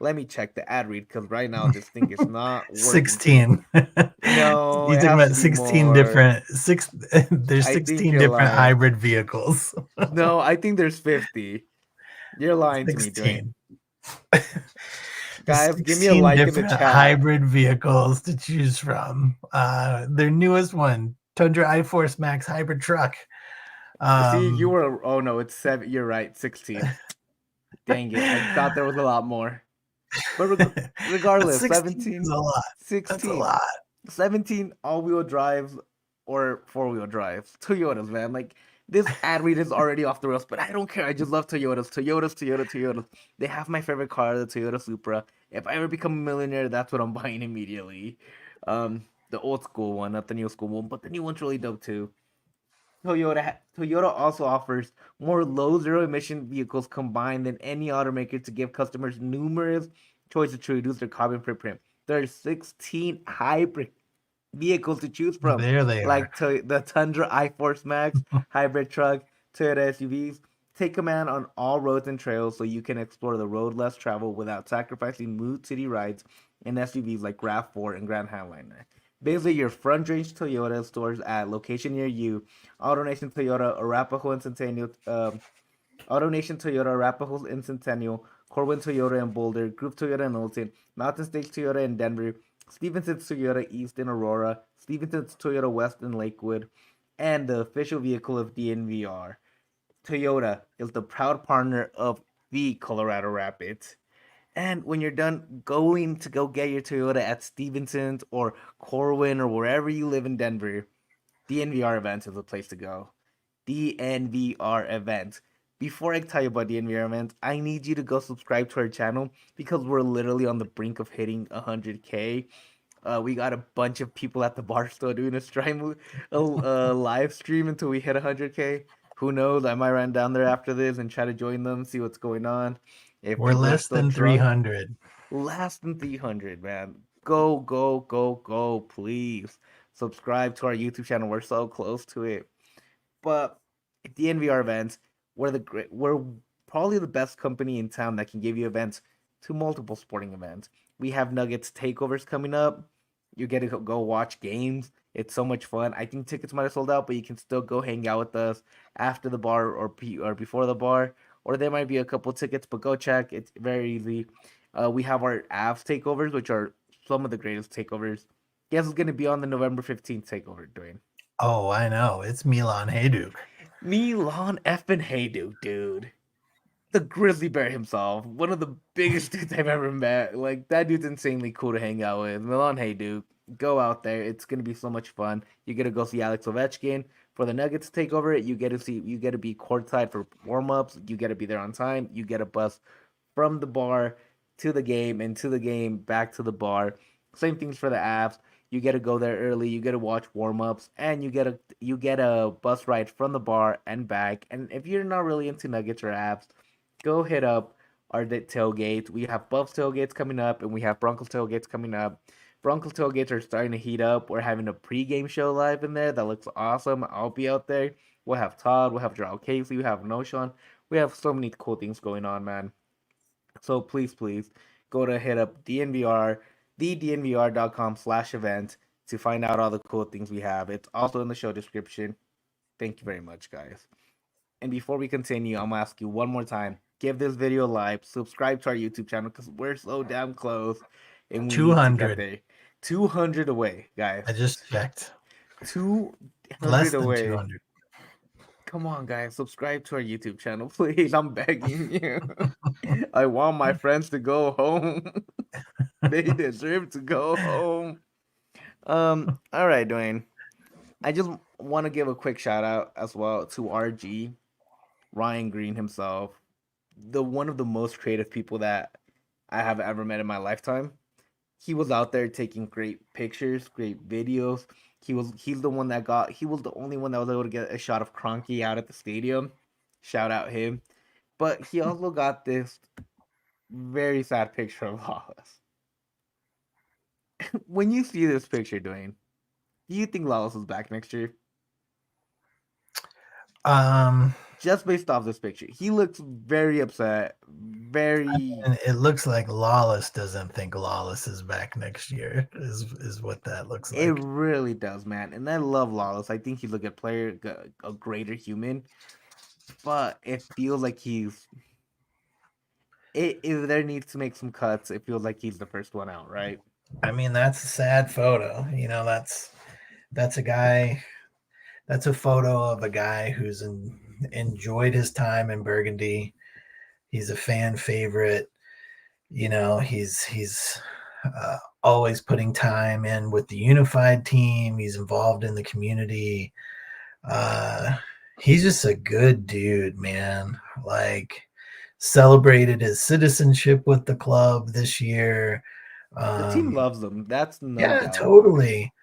Let me check the ad read because right now this thing is not working. 16. No, You're it talking has about to be 16 more. different there's I think 16 you're different lying. hybrid vehicles. No, I think there's 50. You're lying to me, Dwayne. 16. Guys, give me a 16 like in the different chat. hybrid vehicles to choose from. Their newest one, Tundra iForce Max hybrid truck. See, you were. Oh no, it's 7. You're right, 16. Dang it! I thought there was a lot more. But regardless, 16 is 17, a lot. That's a 16, lot. 17 all-wheel drives or four-wheel drives. Toyotas, man. Like this ad read is already off the rails, but I don't care. I just love Toyotas. Toyotas. They have my favorite car, the Toyota Supra. If I ever become a millionaire, that's what I'm buying immediately. The old school one, not the new school one, but the new one's really dope too. Toyota also offers more low zero emission vehicles combined than any automaker to give customers numerous choices to reduce their carbon footprint. There are 16 hybrid vehicles to choose from, There they are. like the Tundra iForce Max hybrid truck, Toyota SUVs. Take command on all roads and trails so you can explore the road less traveled without sacrificing smooth city rides in SUVs like RAV4 and Grand Highliner. Visit your front range Toyota stores at location near you. AutoNation Toyota, Arapahoe and Centennial, AutoNation Toyota, Arapahoe and Centennial, Corwin Toyota and Boulder, Group Toyota in Olton, Mountain State Toyota in Denver, Stevenson's Toyota East in Aurora, Stevenson's Toyota West in Lakewood, and the official vehicle of DNVR. Toyota is the proud partner of the Colorado Rapids. And when you're done going to go get your Toyota at Stevenson's or Corwin or wherever you live in Denver, DNVR Events is the place to go. DNVR Events. Before I tell you about DNVR Events, I need you to go subscribe to our channel because we're literally on the brink of hitting 100K. We got a bunch of people at the bar still doing a live stream until we hit 100K. Who knows? I might run down there after this and try to join them, see what's going on. If We're people are less still than drunk, 300. less than 300, man. Go, please. Subscribe to our YouTube channel. We're so close to it. But at the NVR events, we're probably the best company in town that can give you events to multiple sporting events. We have Nuggets takeovers coming up. You get to go watch games. It's so much fun. I think tickets might have sold out, but you can still go hang out with us after the bar or before the bar, or there might be a couple tickets. But go check. It's very easy. We have our Avs takeovers, which are some of the greatest takeovers. Guess who's gonna be on the November 15th takeover, Dwayne? Oh, I know. It's Milan Hajduk. Milan effing Hajduk, dude. The grizzly bear himself. One of the biggest dudes I've ever met. Like, that dude's insanely cool to hang out with. Milan Hajduk. Go out there. It's gonna be so much fun. You get to go see Alex Ovechkin. For the Nuggets takeover, you get to be courtside for warm-ups. You get to be there on time. You get a bus from the bar to the game and to the game back to the bar. Same things for the Avs. You get to go there early. You get to watch warm-ups, and you get a bus ride from the bar and back. And if you're not really into Nuggets or Avs, go hit up our tailgate. We have Buffs tailgates coming up, and we have Broncos tailgates coming up. Broncos tailgates are starting to heat up. We're having a pregame show live in there that looks awesome. I'll be out there. We'll have Todd. We'll have Gerald Casey. We have Noshawn. We have so many cool things going on, man. So please go to hit up DNVR, thednvr.com/event to find out all the cool things we have. It's also in the show description. Thank you very much, guys. And before we continue, I'm gonna ask you one more time: give this video a like, subscribe to our YouTube channel because we're so damn close, and we need to get 200. there. 200 away, guys. I just checked. 200 Less than away. 200. Come on, guys, subscribe to our YouTube channel, please. I'm begging you. I want my friends to go home. They deserve to go home. All right, Dwayne. I just want to give a quick shout out as well to RG, Ryan Green himself, the one of the most creative people that I have ever met in my lifetime. He was out there taking great pictures, great videos. He was the only one that was able to get a shot of Cronky out at the stadium. Shout out him. But he also got this very sad picture of Lawless. When you see this picture, Dwayne, do you think Lawless is back next year? just based off this picture. He looks very upset. Very. And it looks like Lawless doesn't think Lawless is back next year. Is what that looks It like. really does, man. And I love Lawless. I think he's a good player, a greater human. But it feels like he's. If there needs to make some cuts, it feels like he's the first one out, right? I mean, that's a sad photo. That's a guy. That's a photo of a guy who's enjoyed his time in Burgundy. He's a fan favorite. He's always putting time in with the unified team. He's involved in the community. He's just a good dude, man. Like, celebrated his citizenship with the club this year. The team loves him. That's no Yeah, doubt. totally.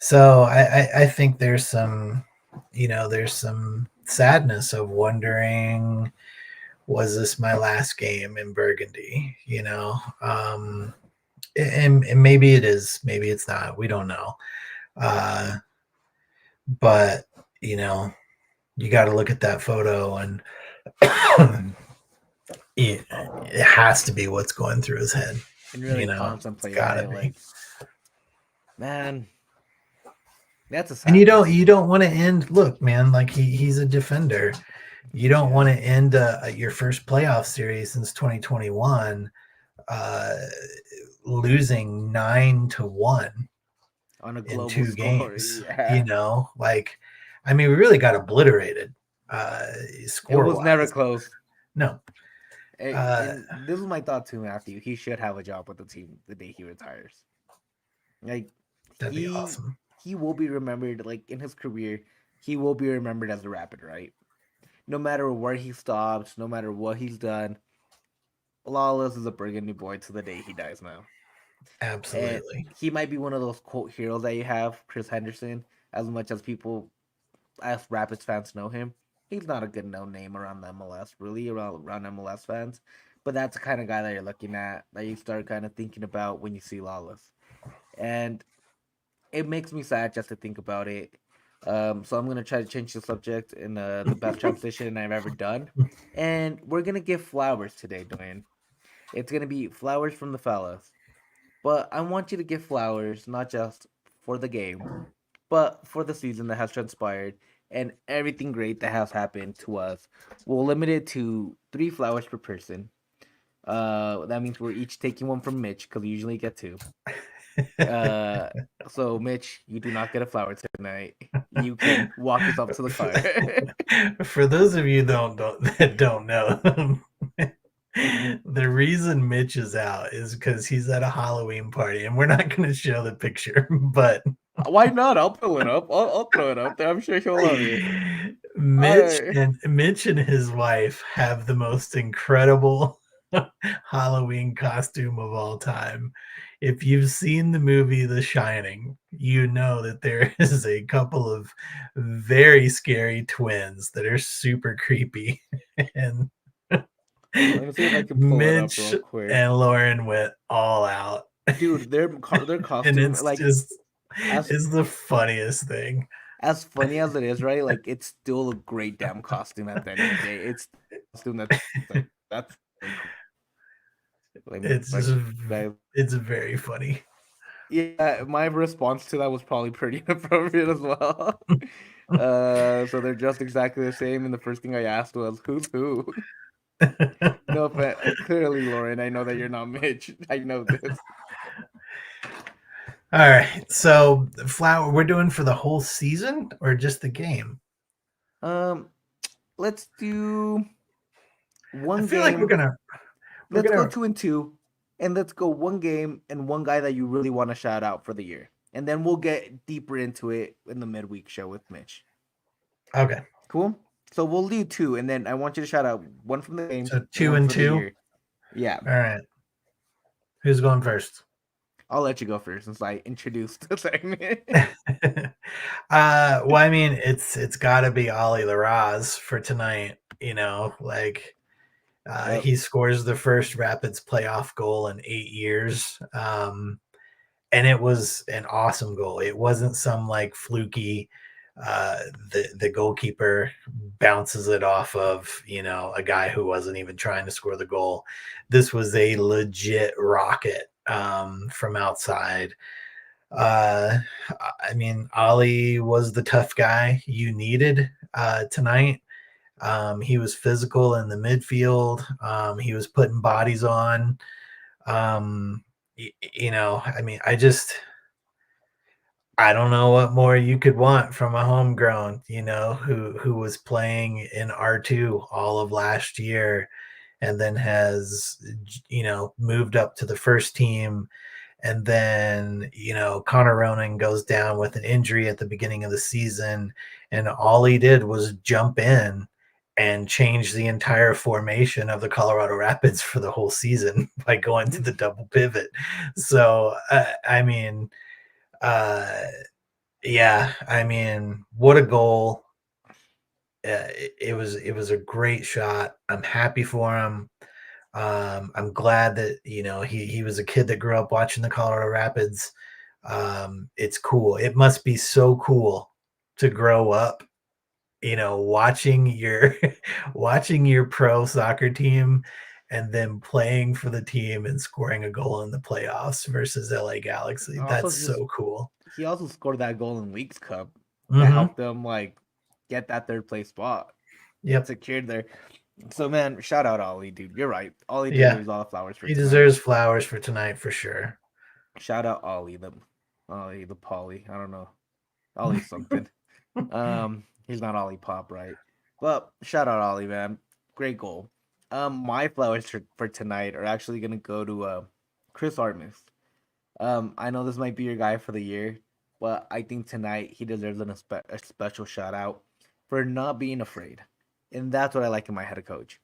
So I think there's some sadness of wondering, was this my last game in Burgundy? And maybe it is, maybe it's not. We don't know. But you got to look at that photo, and it has to be what's going through his head. And really contemplate gotta it. be. Like, man, that's a sad. And you don't want to end. Look, man, like he's a defender. You don't want to end your first playoff series since 2021 losing 9-1 on a in global 2 score. games. Yeah. We really got obliterated. Score. It was never close. No. And this is my thought too, Matthew. He should have a job with the team the day he retires. Like, that'd be awesome. He will be remembered, like, in his career. He will be remembered as a Rapid, right? No matter where he stops, no matter what he's done, Lawless is a Burgundy boy to the day he dies now. Absolutely. And he might be one of those quote heroes that you have, Chris Henderson, as much as people, as Rapids fans know him. He's not a good known name around the MLS, really, around MLS fans. But that's the kind of guy that you're looking at, that you start kind of thinking about when you see Lawless. And it makes me sad just to think about it. So I'm going to try to change the subject in the best transition I've ever done. And we're going to give flowers today, Duane. It's going to be flowers from the fellas. But I want you to give flowers, not just for the game, but for the season that has transpired and everything great that has happened to us. We'll limit it to 3 flowers per person. That means we're each taking one from Mitch, because we usually get 2. So Mitch, you do not get a flower tonight. You can walk yourself to the car. For those of you that don't know, the reason Mitch is out is because he's at a Halloween party, and we're not going to show the picture, but why not? I'll pull it up. I'll throw it up there. I'm sure he'll love it. Mitch and his wife have the most incredible Halloween costume of all time. If you've seen the movie The Shining, you know that there is a couple of very scary twins that are super creepy. And let me see if I can pull Mitch it up real quick. and Lauren went all out. Dude, their costume, and it's like, just is the funniest thing. As funny as it is, right? Like, it's still a great damn costume at the end of the day. It's a costume that's like, it's very funny. Yeah, my response to that was probably pretty inappropriate as well. So they're just exactly the same, and the first thing I asked was, "Who's who?" No offense. Clearly, Lauren, I know that you're not Mitch. I know this. All right, so flower we're doing for the whole season or just the game? Let's do one. I feel like we're gonna go 2 and 2, and let's go one game and one guy that you really want to shout out for the year, and then we'll get deeper into it in the midweek show with Mitch. Okay, cool. So we'll do 2, and then I want you to shout out one from the game. So 2 and 2. Yeah. All right. Who's going first? I'll let you go first since I introduced the segment. Well, I mean, it's got to be Ollie Larraz for tonight. He scores the first Rapids playoff goal in 8 years, and it was an awesome goal. It wasn't some like fluky The goalkeeper bounces it off of a guy who wasn't even trying to score the goal. This was a legit rocket from outside. I mean, Ali was the tough guy you needed tonight. He was physical in the midfield. He was putting bodies on. I mean, I don't know what more you could want from a homegrown, who was playing in R2 all of last year and then has, moved up to the first team. And then, Connor Ronan goes down with an injury at the beginning of the season. And all he did was jump in and change the entire formation of the Colorado Rapids for the whole season by going to the double pivot. So, I mean, uh, yeah, I mean, what a goal. It was a great shot. I'm happy for him. I'm glad that he was a kid that grew up watching the Colorado Rapids. It's cool. It must be so cool to grow up, watching your watching your pro soccer team and then playing for the team and scoring a goal in the playoffs versus LA Galaxy. Also, That's just so cool. he also scored that goal in Leagues Cup that Mm-hmm. helped them get that third place spot Yep. secured there. So man, shout out Ollie, dude. You're right. Ollie Yeah. deserves all the flowers for He tonight. deserves flowers for tonight for sure. Shout out Ollie the Polly. I don't know. Ollie something. He's not Ollie Pop, right? But shout out Ollie, man. Great goal. My flowers for tonight are actually gonna go to Chris Armas. I know this might be your guy for the year, but I think tonight he deserves a special shout out for not being afraid. And that's what I like in my head coach.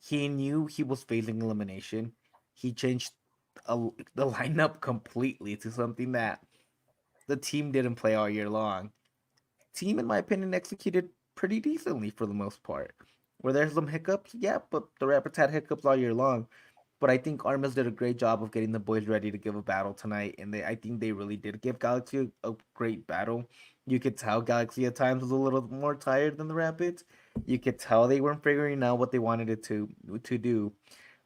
He knew he was facing elimination. He changed the lineup completely to something that the team didn't play all year long. Team, in my opinion, executed pretty decently for the most part. Were there some hiccups? Yeah, but the Rapids had hiccups all year long. But I think Armas did a great job of getting the boys ready to give a battle tonight, and I think they really did give Galaxy a great battle. You could tell Galaxy at times was a little more tired than the Rapids. You could tell they weren't figuring out what they wanted it to do.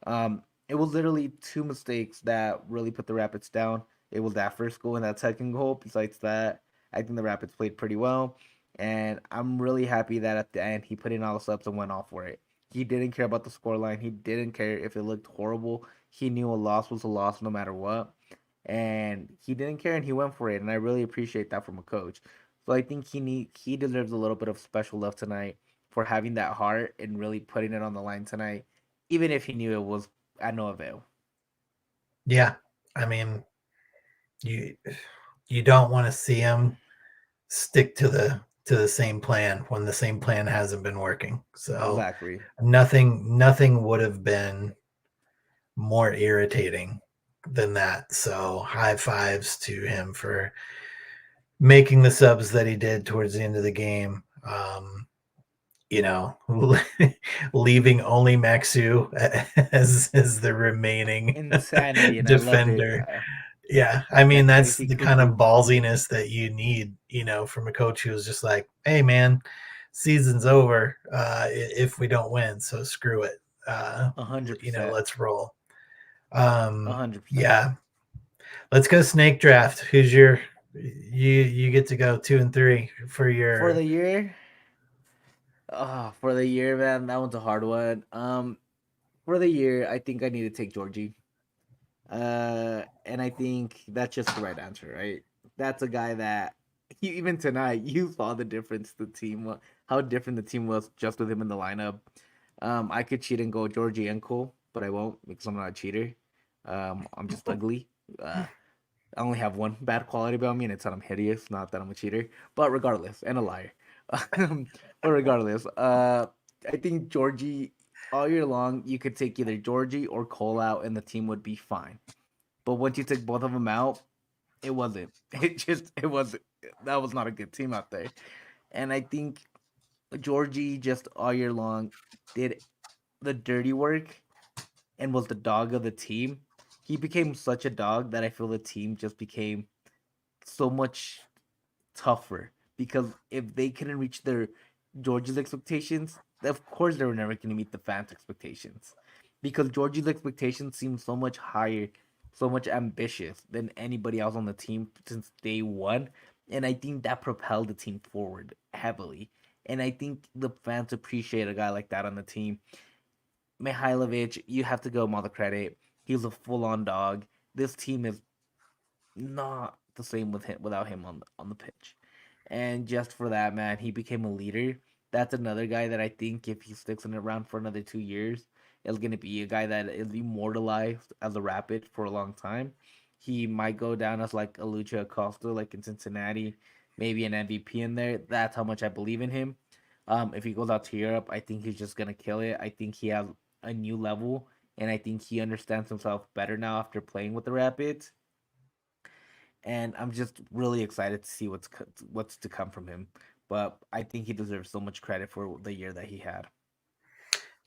It was literally two mistakes that really put the Rapids down. It was that first goal and that second goal. Besides that, I think the Rapids played pretty well, and I'm really happy that at the end he put in all the subs and went off for it. He didn't care about the scoreline. He didn't care if it looked horrible. He knew a loss was a loss no matter what, and he didn't care and he went for it. And I really appreciate that from a coach. So I think he deserves a little bit of special love tonight for having that heart and really putting it on the line tonight, even if he knew it was at no avail. Yeah. I mean, you you don't want to see him stick to the same plan when the same plan hasn't been working. So Exactly. nothing would have been more irritating than that. So high fives to him for making the subs that he did towards the end of the game. You know, leaving only Maxu as the remaining Insanity, and I loved it. defender. Yeah, I mean that's Crazy the kind of cuckoo. ballsiness that you need, from a coach who's just like, "Hey, man, season's over if we don't win, so screw it. 100%. Let's roll." 100%. Yeah, let's go snake draft. Who's your you get to go 2 and 3 for For your the year, for the year, man, that one's a hard one. For the year, I think I need to take Djordje. And I think that's just the right answer, right? That's a guy that even tonight you saw the difference the team how different the team was just with him in the lineup. I could cheat and go Djordje and Cole, but I won't because I'm not a cheater. I'm just ugly. I only have one bad quality about me, and it's that I'm hideous, not that I'm a cheater. But regardless, and a liar. But regardless, I think Djordje all year long you could take either Djordje or Cole out, and the team would be fine. But once you took both of them out, it wasn't. It wasn't. That was not a good team out there. And I think Djordje just all year long did the dirty work and was the dog of the team. He became such a dog that I feel the team just became so much tougher because if they couldn't reach their Georgia's expectations, of course they were never going to meet the fans' expectations, because Georgia's expectations seem so much higher, so much ambitious than anybody else on the team since day one, and I think that propelled the team forward heavily. And I think the fans appreciate a guy like that on the team. Mihailovic, you have to give him all the credit. He's a full-on dog. This team is not the same with him without him on the pitch. And just for that, man, he became a leader. That's another guy that I think if he sticks in around for another 2 years, is gonna be a guy that is immortalized as a Rapid for a long time. He might go down as like a Lucha Acosta, like in Cincinnati, maybe an MVP in there. That's how much I believe in him. If he goes out to Europe, I think he's just gonna kill it. I think he has a new level, and I think he understands himself better now after playing with the Rapids. And I'm just really excited to see what's to come from him. But I think he deserves so much credit for the year that he had.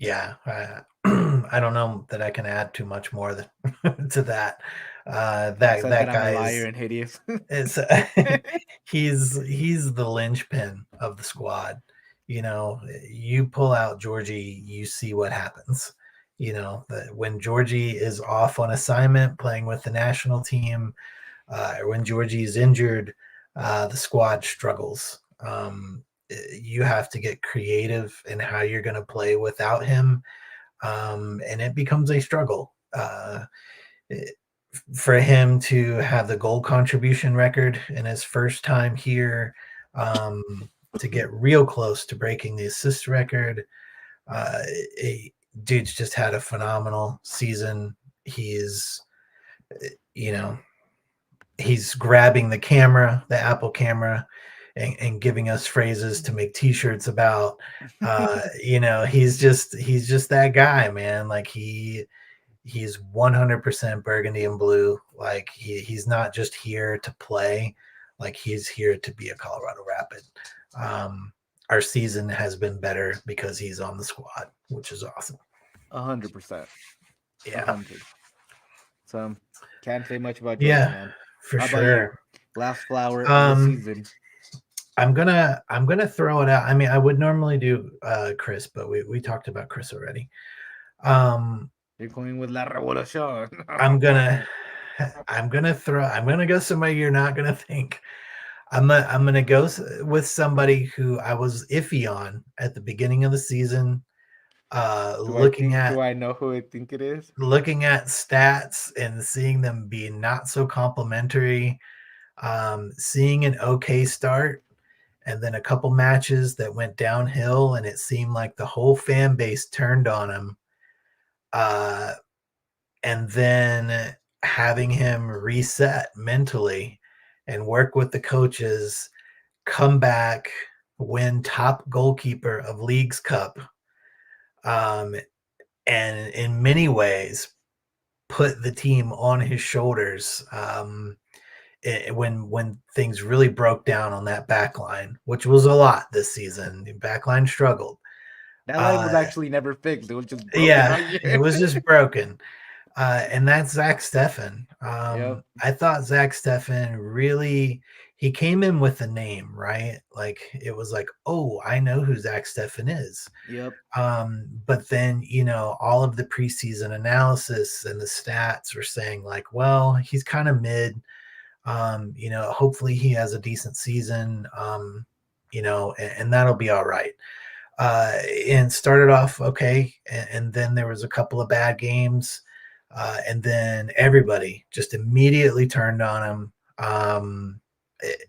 Yeah, I don't know that I can add too much more to that. Except that That I'm a guy liar and hideous. is he's the linchpin of the squad. You know, you pull out Djordje, you see what happens. You know, when Djordje is off on assignment playing with the national team, or when Djordje is injured, the squad struggles. You have to get creative in how you're going to play without him, and it becomes a struggle. For him to have the goal contribution record in his first time here, to get real close to breaking the assist record, uh, dude's just had a phenomenal season. He's, you know, he's grabbing the camera, the Apple camera, and giving us phrases to make T-shirts about. You know, he's just that guy, man. Like he's 100% burgundy and blue. Like he's not just here to play. Like he's here to be a Colorado Rapid. Our season has been better because he's on the squad, which is awesome. 100%. Yeah. 100. So can't say much about Djordje, Yeah, man. for How about sure. you? Last flower of the season. I'm gonna throw it out. I mean, I would normally do Chris, but we talked about Chris already. You're going with La Revolucion. I'm gonna go somebody you're not gonna think. I'm gonna go with somebody who I was iffy on at the beginning of the season. Do I know who I think it is? Looking at stats and seeing them be not so complimentary, seeing an okay start, and then a couple matches that went downhill, and it seemed like the whole fan base turned on him. And then having him reset mentally and work with the coaches, come back, win top goalkeeper of Leagues Cup, and in many ways put the team on his shoulders, when things really broke down on that back line, which was a lot this season. The back line struggled. That line was actually never fixed. It was just broken. Yeah, it was just broken. And that's Zach Steffen. Yep. I thought Zach Steffen really, he came in with a name, right? Like it was like, oh, I know who Zach Steffen is. Yep. But then, you know, all of the preseason analysis and the stats were saying like, well, he's kind of mid. You know, hopefully he has a decent season, you know, and that'll be all right. And started off okay. And then there was a couple of bad games. And then everybody just immediately turned on him.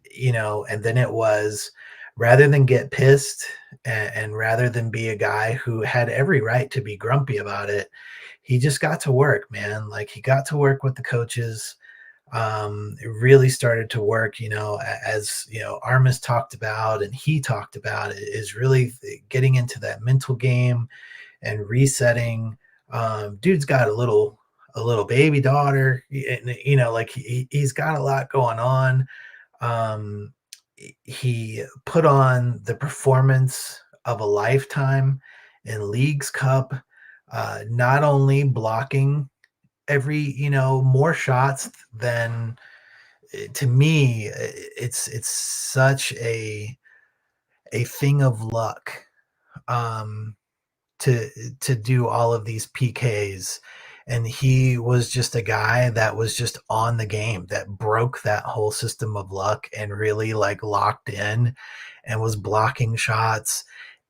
You know, and then it was, rather than get pissed and rather than be a guy who had every right to be grumpy about it, he just got to work, man. Like he got to work with the coaches. It really started to work, you know, as you know, Armas talked about and he talked about it, is really getting into that mental game and resetting. Dude's got a little baby daughter, you know, like he's got a lot going on. He put on the performance of a lifetime in Leagues Cup, not only blocking every, you know, more shots than to me, it's such a thing of luck, um, to do all of these PKs. And he was just a guy that was just on the game, that broke that whole system of luck and really like locked in and was blocking shots,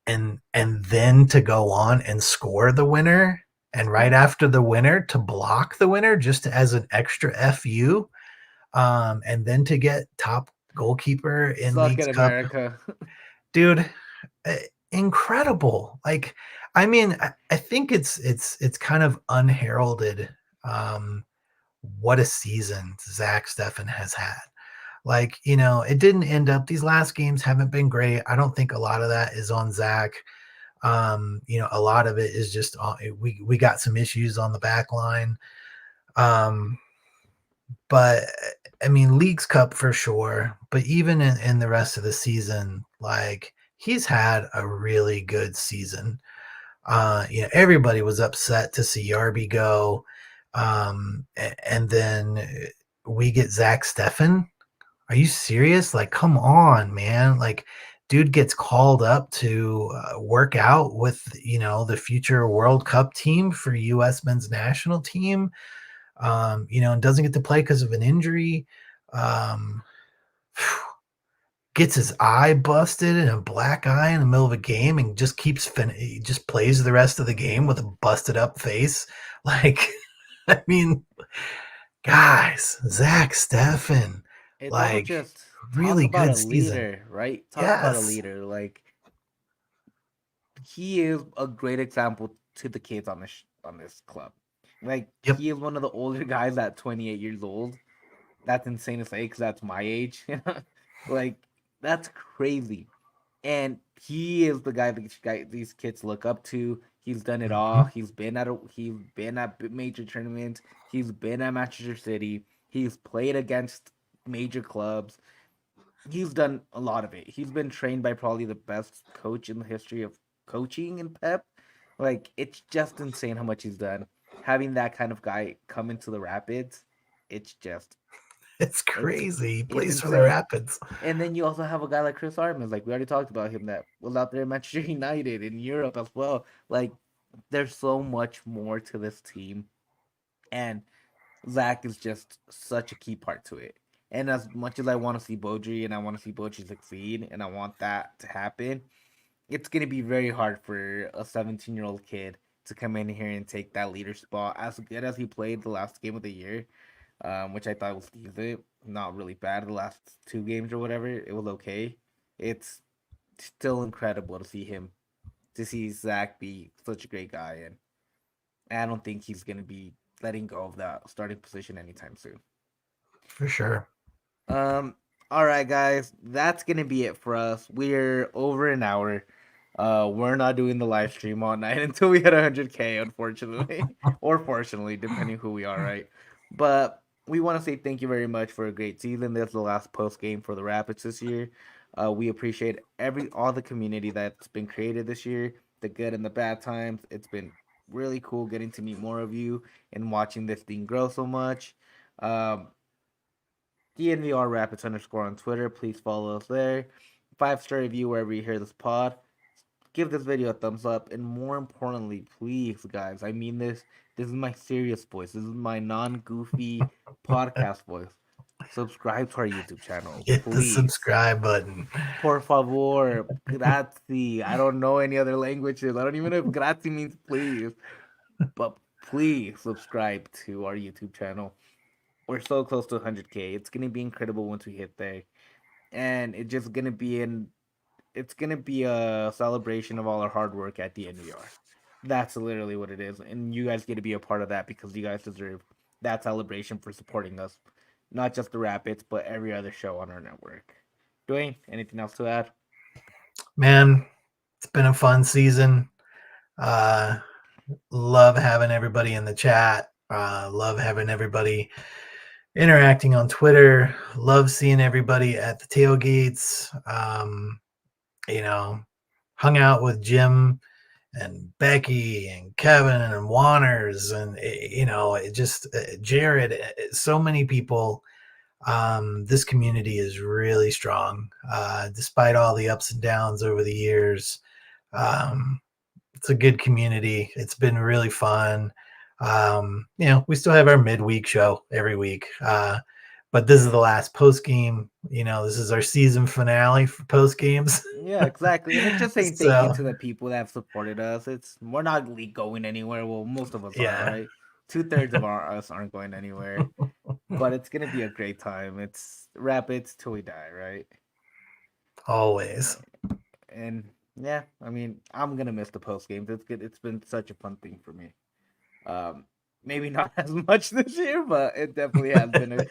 and then to go on and score the winner, and right after the winner to block the winner just as an extra FU, and then to get top goalkeeper in Suck Leagues it, Cup. America. Dude, incredible. Like, I mean, I think it's kind of unheralded, um, what a season Zach Steffen has had. Like, it didn't end up, these last games haven't been great. I don't think a lot of that is on Zach. A lot of it is just we got some issues on the back line. Um, but I mean, Leagues Cup for sure. But even in the rest of the season, like, he's had a really good season. Everybody was upset to see Yarby go. And then we get Zach Steffen. Are you serious? Like, come on, man. Like, dude gets called up to work out with, the future World Cup team for U.S. men's national team, and doesn't get to play because of an injury. Um, Gets his eye busted and a black eye in the middle of a game and just he just plays the rest of the game with a busted up face. Like, I mean, guys, Zach Steffen, It's also like, just talk really about good a season. leader, right? Talk about a Yes. leader. Like, he is a great example to the kids on this club. Like, Yep. he is one of the older guys at 28 years old. That's insane to say because that's my age. Like, that's crazy. And he is the guy that these kids look up to. He's done it all. Mhm. He's been at major tournaments. He's been at Manchester City. He's played against major clubs. He's done a lot of it. He's been trained by probably the best coach in the history of coaching in Pep. Like, it's just insane how much he's done. Having that kind of guy come into the Rapids, it's just It's it's crazy. He it's plays for the insane. Rapids. And then you also have a guy like Chris Armas, like we already talked about him, that was out there at Manchester United in Europe as well. Like, there's so much more to this team, and Zach is just such a key part to it. And as much as I want to see Bodri and I want to see Bodri succeed, and I want that to happen, it's gonna be very hard for a 17-year-old kid to come in here and take that leader spot. As good as he played the last game of the year, which I thought was decent, not really bad. The last two games or whatever, it was okay. It's still incredible to see Zach be such a great guy, and I don't think he's gonna be letting go of that starting position anytime soon. For sure. Um, all right, guys, that's gonna be it for us. We're over an hour. We're not doing the live stream all night until we hit 100K, unfortunately, or fortunately, depending who we are, right? But we want to say thank you very much for a great season. This is the last post game for the Rapids this year. We appreciate all the community that's been created this year, the good and the bad times. It's been really cool getting to meet more of you and watching this thing grow so much. Um, DNVR Rapids _ on Twitter. Please follow us there. 5-star review wherever you hear this pod. Give this video a thumbs up, and more importantly, please, guys, I mean this. This is my serious voice. This is my non-goofy podcast voice. Subscribe to our YouTube channel, Hit the please. subscribe button. Por favor, grazie. I don't know any other languages. I don't even know if grazie means please. But please subscribe to our YouTube channel. We're so close to 100K. It's gonna be incredible once we hit there, and it's gonna be a celebration of all our hard work at the NVR. That's literally what it is, and you guys get to be a part of that because you guys deserve that celebration for supporting us, not just the Rapids, but every other show on our network. Duane, anything else to add? Man, it's been a fun season. Uh, love having everybody in the chat. Love having everybody interacting on Twitter. Love seeing everybody at the tailgates. You know, hung out with Jim and Becky and Kevin and Wanners and it just Jared. So many people This community is really strong, despite all the ups and downs over the years. It's a good community. It's been really fun. We still have our midweek show every week, but this is the last post game. This is our season finale for post games. Yeah, exactly. And it's just saying thank you to the people that have supported us. We're not really going anywhere. Well, most of us are, right? 2/3 of us aren't going anywhere. But it's gonna be a great time. It's Rapids till we die, right? Always. And yeah, I mean, I'm gonna miss the post games. It's good. It's been such a fun thing for me. Maybe not as much this year, but it definitely has been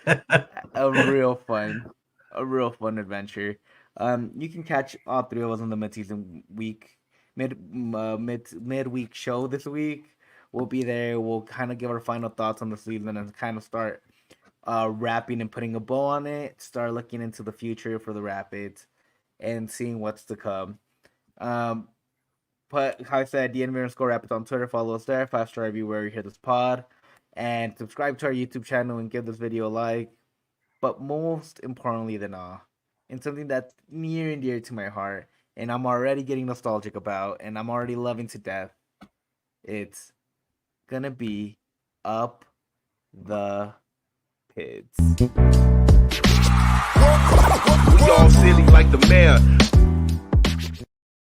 a real fun adventure. You can catch all three of us on the midweek show this week. We'll be there. We'll kind of give our final thoughts on the season and kind of start wrapping and putting a bow on it. Start looking into the future for the Rapids and seeing what's to come. But how I said, DNVR Rapids on Twitter. Follow us there. 5-star everywhere you hear this pod. And subscribe to our YouTube channel and give this video a like. But most importantly than all, and something that's near and dear to my heart, and I'm already getting nostalgic about, and I'm already loving to death, it's gonna be Up the Pids. We all silly like the mayor.